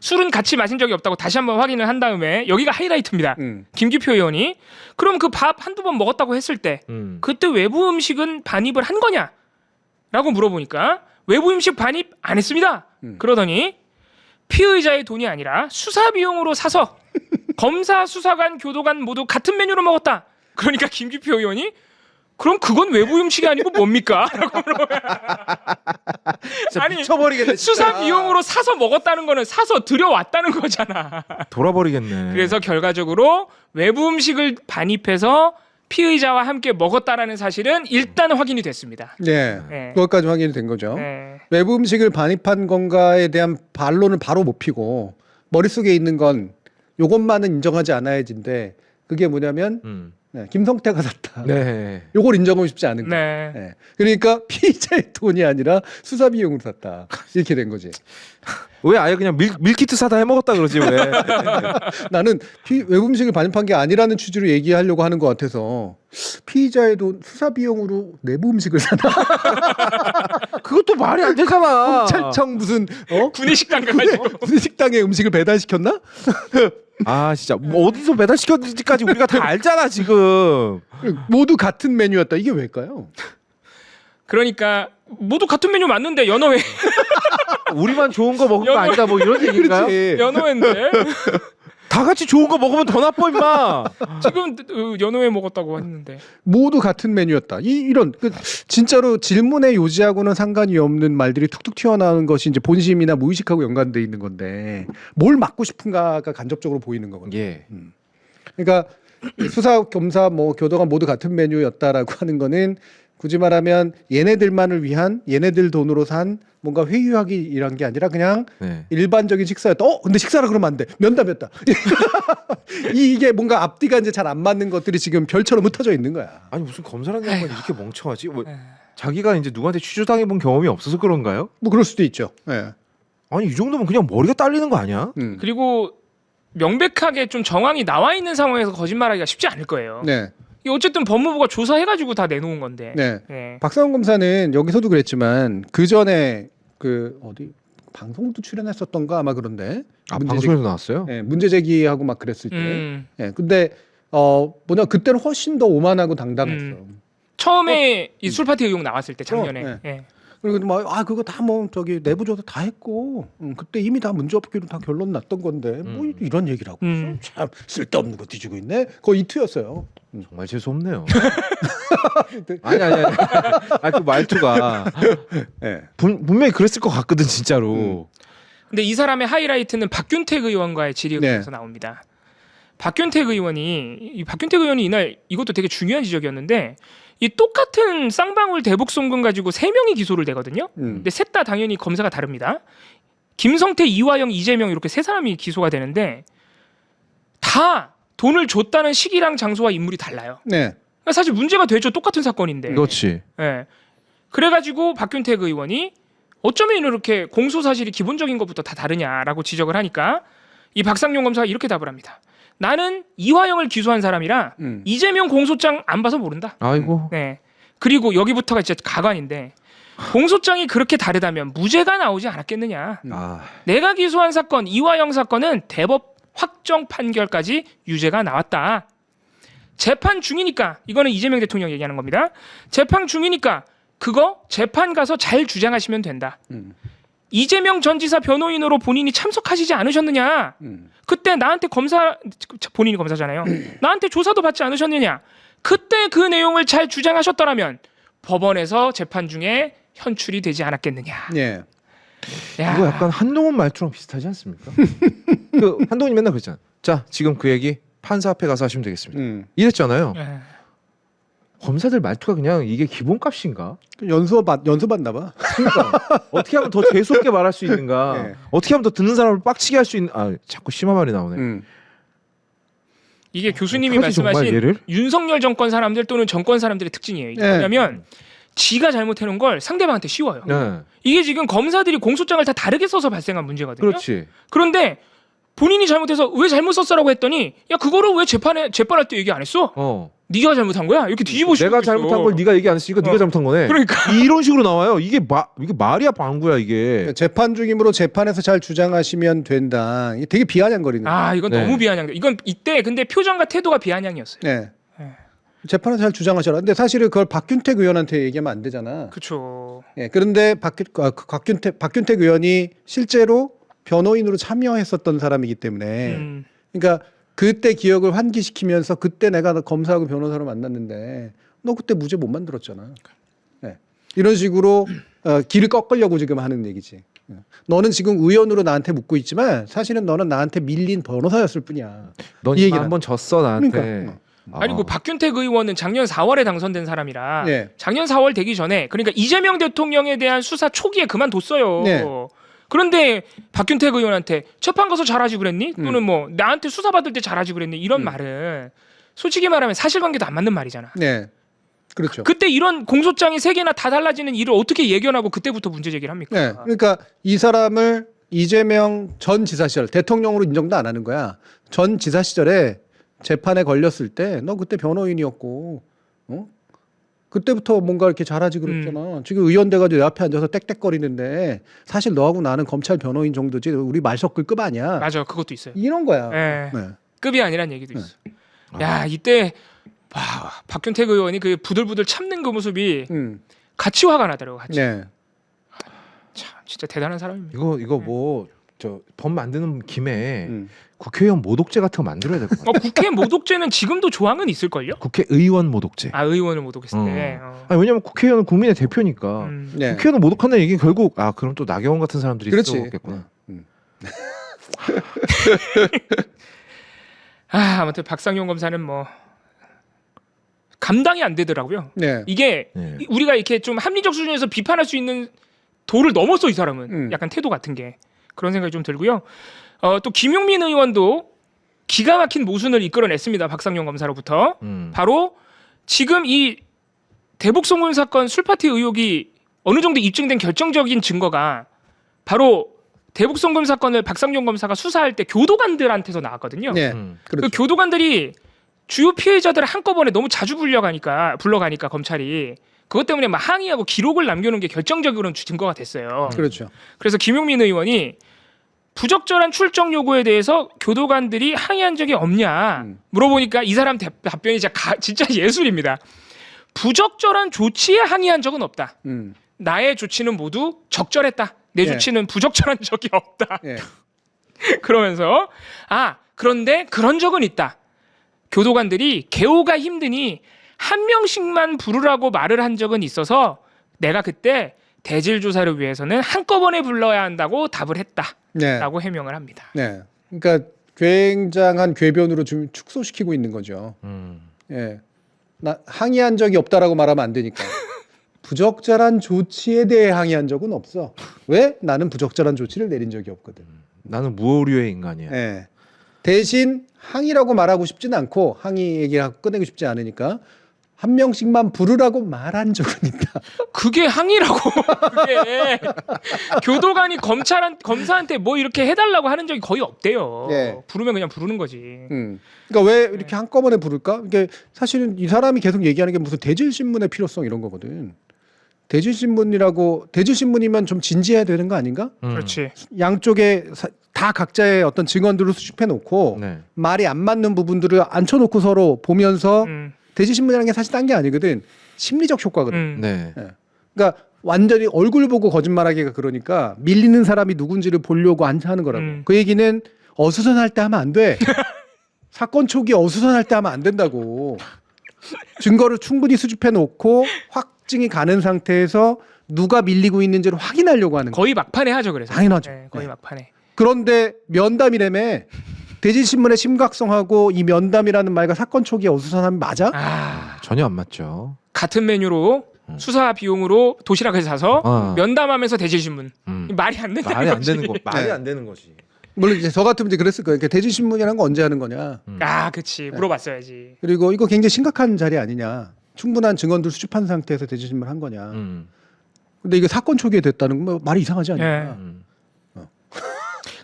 술은 같이 마신 적이 없다고 다시 한번 확인을 한 다음에 여기가 하이라이트입니다. 김기표 의원이 그럼 그 밥 한두 번 먹었다고 했을 때 그때 외부 음식은 반입을 한 거냐? 라고 물어보니까 외부 음식 반입 안 했습니다. 그러더니 피의자의 돈이 아니라 수사 비용으로 사서 검사, 수사관, 교도관 모두 같은 메뉴로 먹었다. 그러니까 김기표 의원이 그럼 그건 외부 음식이 아니고 뭡니까? 라고 물어봐요. 아니 미쳐버리겠네. 수사 비용으로 사서 먹었다는 거는 사서 들여왔다는 거잖아. 돌아버리겠네. 그래서 결과적으로 외부 음식을 반입해서 피의자와 함께 먹었다라는 사실은 일단 확인이 됐습니다. 네. 그것까지 확인이 된 거죠. 네. 외부 음식을 반입한 건가에 대한 반론을 바로 못 피고 머릿속에 있는 건 요것만은 인정하지 않아야지인데 그게 뭐냐면 김성태가 샀다. 요걸 인정하고 싶지 않은 거야. 그러니까 피의자의 돈이 아니라 수사 비용으로 샀다. 이렇게 된 거지. 왜 아예 그냥 밀키트 사다 해먹었다 그러지 왜? 나는 외부 음식을 반입한 게 아니라는 취지로 얘기하려고 하는 것 같아서 피의자의 돈 수사 비용으로 내부 음식을 사나? 그것도 말이 안 되잖아. 검찰청 무슨 구내식당 가가지고 구내식당에 음식을 배달시켰나? 진짜 뭐 어디서 배달시켰는지까지 우리가 다 알잖아 지금. 모두 같은 메뉴였다. 이게 왜일까요? 그러니까 모두 같은 메뉴 맞는데 연어회 우리만 좋은 거 먹은 거 아니다 뭐 이런 얘기인가요? 그렇지. 연어회인데 다 같이 좋은 거 먹으면 더 나빠 임마. 지금 연어회 먹었다고 했는데 모두 같은 메뉴였다. 이런 진짜로 질문의 요지하고는 상관이 없는 말들이 툭툭 튀어나오는 것이 이제 본심이나 무의식하고 연관돼 있는 건데 뭘 막고 싶은가가 간접적으로 보이는 거거든요. 그러니까 수사, 검사, 뭐 교도관 모두 같은 메뉴였다라고 하는 거는 굳이 말하면 얘네들만을 위한 얘네들 돈으로 산 뭔가 회유하기이란 게 아니라 그냥 네. 일반적인 식사였다. 근데 식사라 그러면 안 돼. 면다. 이게 뭔가 앞뒤가 이제 잘 안 맞는 것들이 지금 별처럼 흩어져 있는 거야. 아니 무슨 검사라는 양반이 이렇게 멍청하지? 뭐 에휴. 자기가 이제 누구한테 취조당해 본 경험이 없어서 그런가요? 뭐 그럴 수도 있죠. 예. 아니 이 정도면 그냥 머리가 딸리는 거 아니야? 그리고 명백하게 좀 정황이 나와 있는 상황에서 거짓말하기가 쉽지 않을 거예요. 네. 이게 어쨌든 법무부가 조사해가지고 다 내놓은 건데. 네. 네. 박상훈 검사는 여기서도 그랬지만 그 전에 그 어디 방송도 출연했었던가 아마 그런데 방송에서 나왔어요? 예, 문제 제기하고 막 그랬을 때. 음. 예. 근데 그때는 훨씬 더 오만하고 당당했어. 처음에 이 술파티 의혹 나왔을 때 작년에. 네. 예. 그리고 막 그거 다 뭐 저기 내부 조사 다 했고 그때 이미 다 문제 없기로 다 결론 났던 건데 뭐 이런 얘기를 하고 있어. 참 쓸데없는 거 뒤지고 있네. 그거 이투였어요. 정말 재수 없네요. 아니. 그 말투가 예. 분명히 그랬을 것 같거든 진짜로. 근데 이 사람의 하이라이트는 박균택 의원과의 질의에서 나옵니다. 박균택 의원이 이날 이것도 되게 중요한 지적이었는데 이 똑같은 쌍방울 대북 송금 가지고 3명이 기소를 되거든요. 근데 셋 다 당연히 검사가 다릅니다. 김성태, 이화영, 이재명 이렇게 3사람이 기소가 되는데 다 돈을 줬다는 시기랑 장소와 인물이 달라요. 네. 그러니까 사실 문제가 되죠. 똑같은 사건인데. 그렇지. 예. 그래가지고 박균택 의원이 어쩌면 이렇게 공소 사실이 기본적인 것부터 다 다르냐라고 지적을 하니까 이 박상용 검사가 이렇게 답을 합니다. 나는 이화영을 기소한 사람이라 이재명 공소장 안 봐서 모른다. 아이고. 네. 그리고 여기부터가 진짜 가관인데 공소장이 그렇게 다르다면 무죄가 나오지 않았겠느냐. 내가 기소한 사건 이화영 사건은 대법 확정 판결까지 유죄가 나왔다. 재판 중이니까 이거는 이재명 대통령 얘기하는 겁니다. 재판 중이니까 그거 재판 가서 잘 주장하시면 된다. 이재명 전 지사 변호인으로 본인이 참석하시지 않으셨느냐? 그때 나한테 본인이 검사잖아요. 나한테 조사도 받지 않으셨느냐? 그때 그 내용을 잘 주장하셨더라면 법원에서 재판 중에 현출이 되지 않았겠느냐? 예. 야. 이거 약간 한동훈 말투랑 비슷하지 않습니까? 그 한동훈이 맨날 그랬잖아. 자, 지금 그 얘기 판사 앞에 가서 하시면 되겠습니다. 이랬잖아요. 예. 검사들 말투가 그냥 이게 기본값인가? 연습했나 봐. 그러니까 어떻게 하면 더 재수없게 말할 수 있는가? 네. 어떻게 하면 더 듣는 사람을 빡치게 할 수 있는? 자꾸 심한 말이 나오네. 이게 교수님이 어떡하지, 정말 말씀하신 얘를? 윤석열 정권 사람들 또는 정권 사람들의 특징이에요. 이게 네. 뭐냐면 지가 잘못해놓은 걸 상대방한테 씌워요. 네. 이게 지금 검사들이 공소장을 다 다르게 써서 발생한 문제거든요. 그렇지. 그런데 본인이 잘못해서 왜 잘못 썼어라고 했더니 야 그거를 왜 재판할 때 얘기 안 했어? 네가 잘못한 거야? 이렇게 뒤집어씌우고 내가 있어. 잘못한 걸 네가 얘기 안 했으니까 네가 잘못한 거네. 그러니까 이런 식으로 나와요. 이게 말이야 방구야 이게. 재판 중이므로 재판에서 잘 주장하시면 된다. 이게 되게 비아냥거리는 거예요. 이건 네. 너무 비아냥. 이건 이때 근데 표정과 태도가 비아냥이었어요. 네. 네. 재판에서 잘 주장하셔라. 근데 사실은 그걸 박균택 의원한테 얘기하면 안 되잖아. 그렇죠. 예. 그런데 박균택 의원이 실제로 변호인으로 참여했었던 사람이기 때문에 그러니까 그때 기억을 환기시키면서 그때 내가 검사하고 변호사로 만났는데 너 그때 무죄 못 만들었잖아. 네. 이런 식으로 길을 꺾으려고 지금 하는 얘기지. 너는 지금 의원으로 나한테 묻고 있지만 사실은 너는 나한테 밀린 변호사였을 뿐이야. 넌 이 이미 얘기를 한번 졌어 나한테. 그러니까. 아니 그 박균택 의원은 작년 4월에 당선된 사람이라 네. 작년 4월 되기 전에 그러니까 이재명 대통령에 대한 수사 초기에 그만뒀어요. 네. 그런데 박균택 의원한테 재판 가서 잘하지 그랬니? 또는 뭐 나한테 수사 받을 때 잘하지 그랬니? 이런 말은 솔직히 말하면 사실관계도 안 맞는 말이잖아. 네. 그렇죠. 그때 이런 공소장이 3개나 다 달라지는 일을 어떻게 예견하고 그때부터 문제 제기를 합니까? 네. 그러니까 이 사람을 이재명 전 지사 시절 대통령으로 인정도 안 하는 거야. 전 지사 시절에 재판에 걸렸을 때 너 그때 변호인이었고 그때부터 뭔가 이렇게 잘하지 그랬잖아. 지금 의원 돼가지고 내 앞에 앉아서 땡땡거리는데 사실 너하고 나는 검찰 변호인 정도지 우리 말 섞을 급 아니야. 맞아, 그것도 있어요. 이런 거야. 네. 네. 급이 아니란 얘기도 있어. 야 이때 박균택 의원이 그 부들부들 참는 그 모습이 같이 화가 나더라고. 같이. 네. 참 진짜 대단한 사람입니다. 이거 뭐 저 법 만드는 김에 국회의원 모독죄 같은 거 만들어야 될 것 같아. 국회 모독죄는 지금도 조항은 있을걸요? 국회의원 모독죄. 의원을 모독했을 때. 아니 왜냐면 국회의원은 국민의 대표니까. 네. 국회의원을 모독한다는 얘기는 결국 그럼 또 나경원 같은 사람들이 그렇지. 있었겠구나. 아무튼 박상용 검사는 뭐 감당이 안 되더라고요. 네. 이게 네. 우리가 이렇게 좀 합리적 수준에서 비판할 수 있는 도를 넘었어 이 사람은. 약간 태도 같은 게 그런 생각이 좀 들고요. 또 김용민 의원도 기가 막힌 모순을 이끌어냈습니다. 박상용 검사로부터. 바로 지금 이 대북송금 사건 술파티 의혹이 어느 정도 입증된 결정적인 증거가 바로 대북송금 사건을 박상용 검사가 수사할 때 교도관들한테서 나왔거든요. 네. 그 그렇죠. 교도관들이 주요 피해자들을 한꺼번에 너무 자주 불러가니까 검찰이 그것 때문에 막 항의하고 기록을 남겨놓은 게 결정적으로는 증거가 됐어요. 그렇죠. 그래서 김용민 의원이 부적절한 출정 요구에 대해서 교도관들이 항의한 적이 없냐 물어보니까 이 사람 답변이 진짜 예술입니다. 부적절한 조치에 항의한 적은 없다. 나의 조치는 모두 적절했다. 내 예. 조치는 부적절한 적이 없다. 예. 그러면서 그런데 그런 적은 있다. 교도관들이 개호가 힘드니 한 명씩만 부르라고 말을 한 적은 있어서 내가 그때 대질 조사를 위해서는 한꺼번에 불러야 한다고 답을 했다라고 네. 해명을 합니다. 네. 그러니까 굉장한 궤변으로 좀 축소시키고 있는 거죠. 예. 나 항의한 적이 없다라고 말하면 안 되니까. 부적절한 조치에 대해 항의한 적은 없어. 왜? 나는 부적절한 조치를 내린 적이 없거든. 나는 무오류의 인간이야. 예. 대신 항의라고 말하고 싶진 않고 항의 얘기하고 끝내고 싶지 않으니까 한 명씩만 부르라고 말한 적은 있다. 그게 항의라고. 그게 교도관이 검사한테 뭐 이렇게 해달라고 하는 적이 거의 없대요. 네. 부르면 그냥 부르는 거지. 그러니까 왜 이렇게 한꺼번에 부를까? 이게 사실은 이 사람이 계속 얘기하는 게 무슨 대질신문의 필요성 이런 거거든. 대질신문이면 좀 진지해야 되는 거 아닌가? 그렇지. 양쪽에 다 각자의 어떤 증언들을 수집해 놓고 네. 말이 안 맞는 부분들을 앉혀놓고 서로 보면서 대질신문이라는 게 사실 딴 게 아니거든. 심리적 효과거든. 네. 그러니까 완전히 얼굴 보고 거짓말하기가 그러니까 밀리는 사람이 누군지를 보려고 하는 거라고. 그 얘기는 어수선할 때 하면 안 돼. 사건 초기에 어수선할 때 하면 안 된다고. 증거를 충분히 수집해 놓고 확증이 가는 상태에서 누가 밀리고 있는지를 확인하려고 하는 거예요. 거의 막판에 하죠. 그래서. 당연하죠. 네, 거의 네. 막판에. 그런데 면담이라며 대질신문의 심각성하고 이 면담이라는 말과 사건 초기에 어수선하면 맞아? 전혀 안 맞죠. 같은 메뉴로 수사 비용으로 도시락을 사서 면담하면서 대질신문. 말이 안 된다는 말이 안 거지. 되는 거. 말이 네. 안 되는 거지. 물론 이제 저 같으면 이제 그랬을 거예요. 그러니까 대질신문이라는 거 언제 하는 거냐. 그치. 물어봤어야지. 그리고 이거 굉장히 심각한 자리 아니냐. 충분한 증언들 수집한 상태에서 대질신문 한 거냐. 근데 이게 사건 초기에 됐다는 건 말이 이상하지 않냐.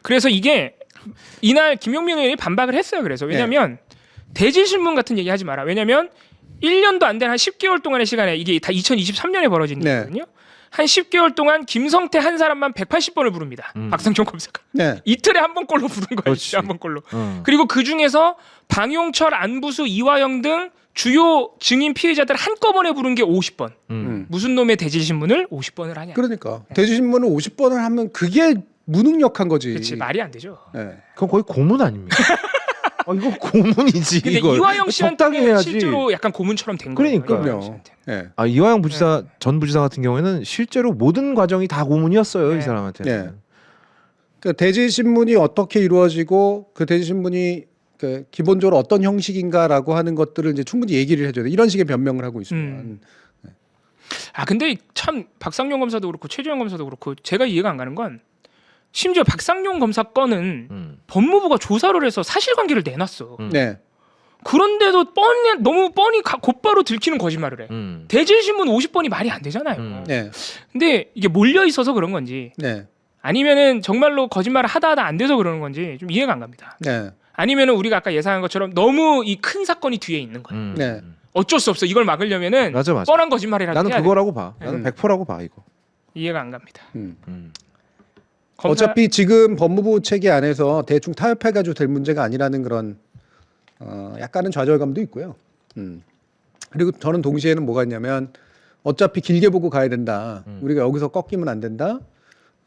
그래서 이게 이날 김용민 의원이 반박을 했어요. 그래서 왜냐하면 대질신문 같은 얘기 하지 마라. 왜냐하면 1년도 안 된 한 10개월 동안의 시간에 이게 다 2023년에 벌어진 일이거든요. 한 10개월 동안 김성태 한 사람만 180번을 부릅니다. 박상용 검사가. 네. 이틀에 한 번 꼴로 부른 거예요. 그렇지. 한 번 꼴로. 그리고 그 중에서 방용철, 안부수, 이화영 등 주요 증인 피해자들 한꺼번에 부른 게 50번. 무슨 놈의 대질신문을 50번을 하냐. 그러니까 대질신문을 50번을 하면 그게 무능력한 거지. 그렇지. 말이 안 되죠. 네. 그건 거의 고문 아닙니까? 이거 고문이지. 근데 이거. 이화영 적당히 씨한테는 해야지. 실제로 약간 고문처럼 된 거예요. 그러니까. 이화영 그럼요. 씨한테는. 네. 이화영 부지사 전 부지사 같은 경우에는 실제로 모든 과정이 다 고문이었어요. 네. 이 사람한테는. 네. 그러니까 대질신문이 어떻게 이루어지고 그 대질신문이 그 기본적으로 어떤 형식인가라고 하는 것들을 이제 충분히 얘기를 해줘야 돼. 이런 식의 변명을 하고 있으면. 근데 참 박상용 검사도 그렇고 최재형 검사도 그렇고 제가 이해가 안 가는 건 심지어 박상용 검사 건은 법무부가 조사를 해서 사실관계를 내놨어. 네. 그런데도 너무 뻔히 곧바로 들키는 거짓말을 해. 대질신문 50번이 말이 안 되잖아요. 네. 근데 이게 몰려 있어서 그런 건지 네. 아니면은 정말로 거짓말을 하다 안 돼서 그러는 건지 좀 이해가 안 갑니다. 네. 아니면은 우리가 아까 예상한 것처럼 너무 이 큰 사건이 뒤에 있는 거예요. 네. 어쩔 수 없어. 이걸 막으려면은 맞아. 뻔한 거짓말이라도 나는 해야 돼. 그거라고 봐. 나는 100%라고 봐 이거. 이해가 안 갑니다. 검사- 어차피 지금 법무부 체계 안에서 대충 타협해가지고 될 문제가 아니라는 그런 약간은 좌절감도 있고요. 그리고 저는 동시에는 뭐가 있냐면 어차피 길게 보고 가야 된다. 우리가 여기서 꺾이면 안 된다.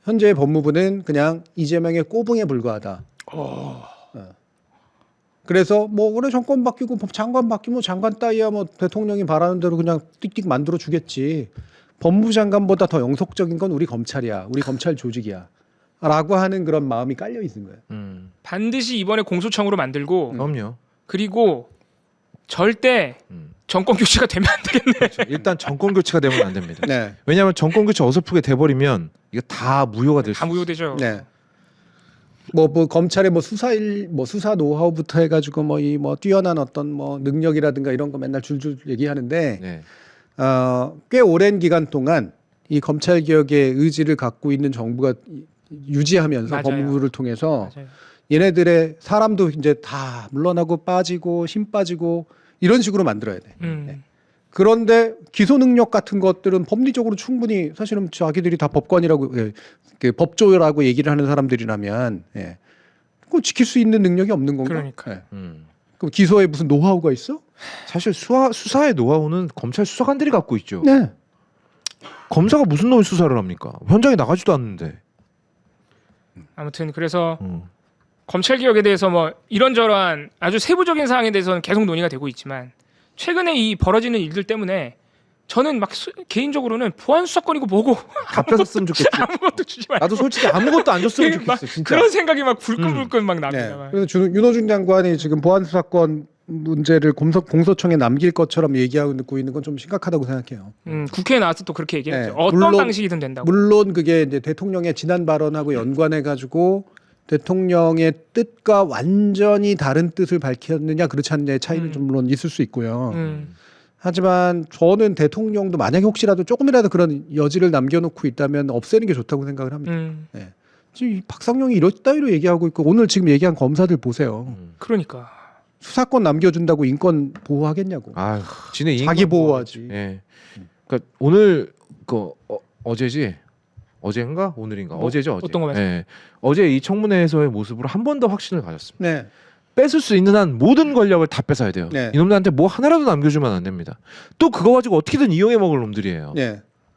현재 법무부는 그냥 이재명의 꼬붕에 불과하다. 그래서 뭐 그래 정권 바뀌고 장관 바뀌면 장관 따위야 뭐 대통령이 바라는 대로 그냥 띡띡 만들어 주겠지. 법무부 장관보다 더 영속적인 건 우리 검찰이야. 우리 검찰 조직이야. 라고 하는 그런 마음이 깔려 있는 거예요. 반드시 이번에 공소청으로 만들고 그럼요. 그리고 절대 정권 교체가 되면 안 되겠네. 일단 정권 교체가 되면 안 됩니다. 네. 왜냐하면 정권 교체 어설프게 돼버리면 이거 다 무효가 될 수 다 있어요. 무효되죠. 네. 뭐 검찰의 뭐 수사 노하우부터 해가지고 뭐 이 뭐 뛰어난 어떤 뭐 능력이라든가 이런 거 맨날 줄줄 얘기하는데 네. 꽤 오랜 기간 동안 이 검찰 개혁의 의지를 갖고 있는 정부가 유지하면서 맞아요. 법무부를 통해서 맞아요. 얘네들의 사람도 이제 다 물러나고 빠지고 힘 빠지고 이런 식으로 만들어야 돼. 음. 그런데 기소 능력 같은 것들은 법리적으로 충분히 사실은 자기들이 다 법관이라고 그 법조라고 얘기를 하는 사람들이라면 그거 지킬 수 있는 능력이 없는 건가? 그러니까. 예. 음. 그럼 기소에 무슨 노하우가 있어? 사실 수사의 노하우는 검찰 수사관들이 갖고 있죠. 네. 검사가 무슨 놈의 수사를 합니까? 현장에 나가지도 않는데. 아무튼 그래서 검찰 개혁에 대해서 뭐 이런저런 아주 세부적인 사항에 대해서는 계속 논의가 되고 있지만 최근에 이 벌어지는 일들 때문에 저는 막 개인적으로는 보안 수사권이고 뭐고 다 뺏었으면 좋겠지. 아무것도 주지 말고 나도 솔직히 아무것도 안 줬으면 막 좋겠어. 진짜. 그런 생각이 막 불끈불끈 막 납니다. 네. 막. 그래서 윤호중 장관이 지금 보안 수사권 문제를 공소청에 남길 것처럼 얘기하고 있는 건 좀 심각하다고 생각해요. 국회에 나와서 또 그렇게 얘기했죠. 네. 어떤 물론- 방식이든 된다고. 물론 그게 이제 대통령의 지난 발언하고 연관해 가지고 대통령의 뜻과 완전히 다른 뜻을 밝혔느냐 그렇지 않느냐의 차이는 좀 물론 있을 수 있고요. 하지만 저는 대통령도 만약에 혹시라도 조금이라도 그런 여지를 남겨놓고 있다면 없애는 게 좋다고 생각을 합니다. 지금 이 박상용이 이렇 따위로 얘기하고 있고 오늘 지금 얘기한 검사들 보세요. 그러니까. 수사권 남겨준다고 인권 보호하겠냐고. 아, 지네 자기 보호하지. 예. 그러니까 오늘 어제지. 어제인가 오늘인가 뭐, 어제죠. 어제. 어떤 거 말씀? 예. 어제 이 청문회에서의 모습으로 한 번 더 확신을 가졌습니다. 네. 뺏을 수 있는 한 모든 권력을 다 뺏어야 돼요. 네. 이놈들한테 뭐 하나라도 남겨주면 안 됩니다. 또 그거 가지고 어떻게든 이용해 먹을 놈들이에요. 네.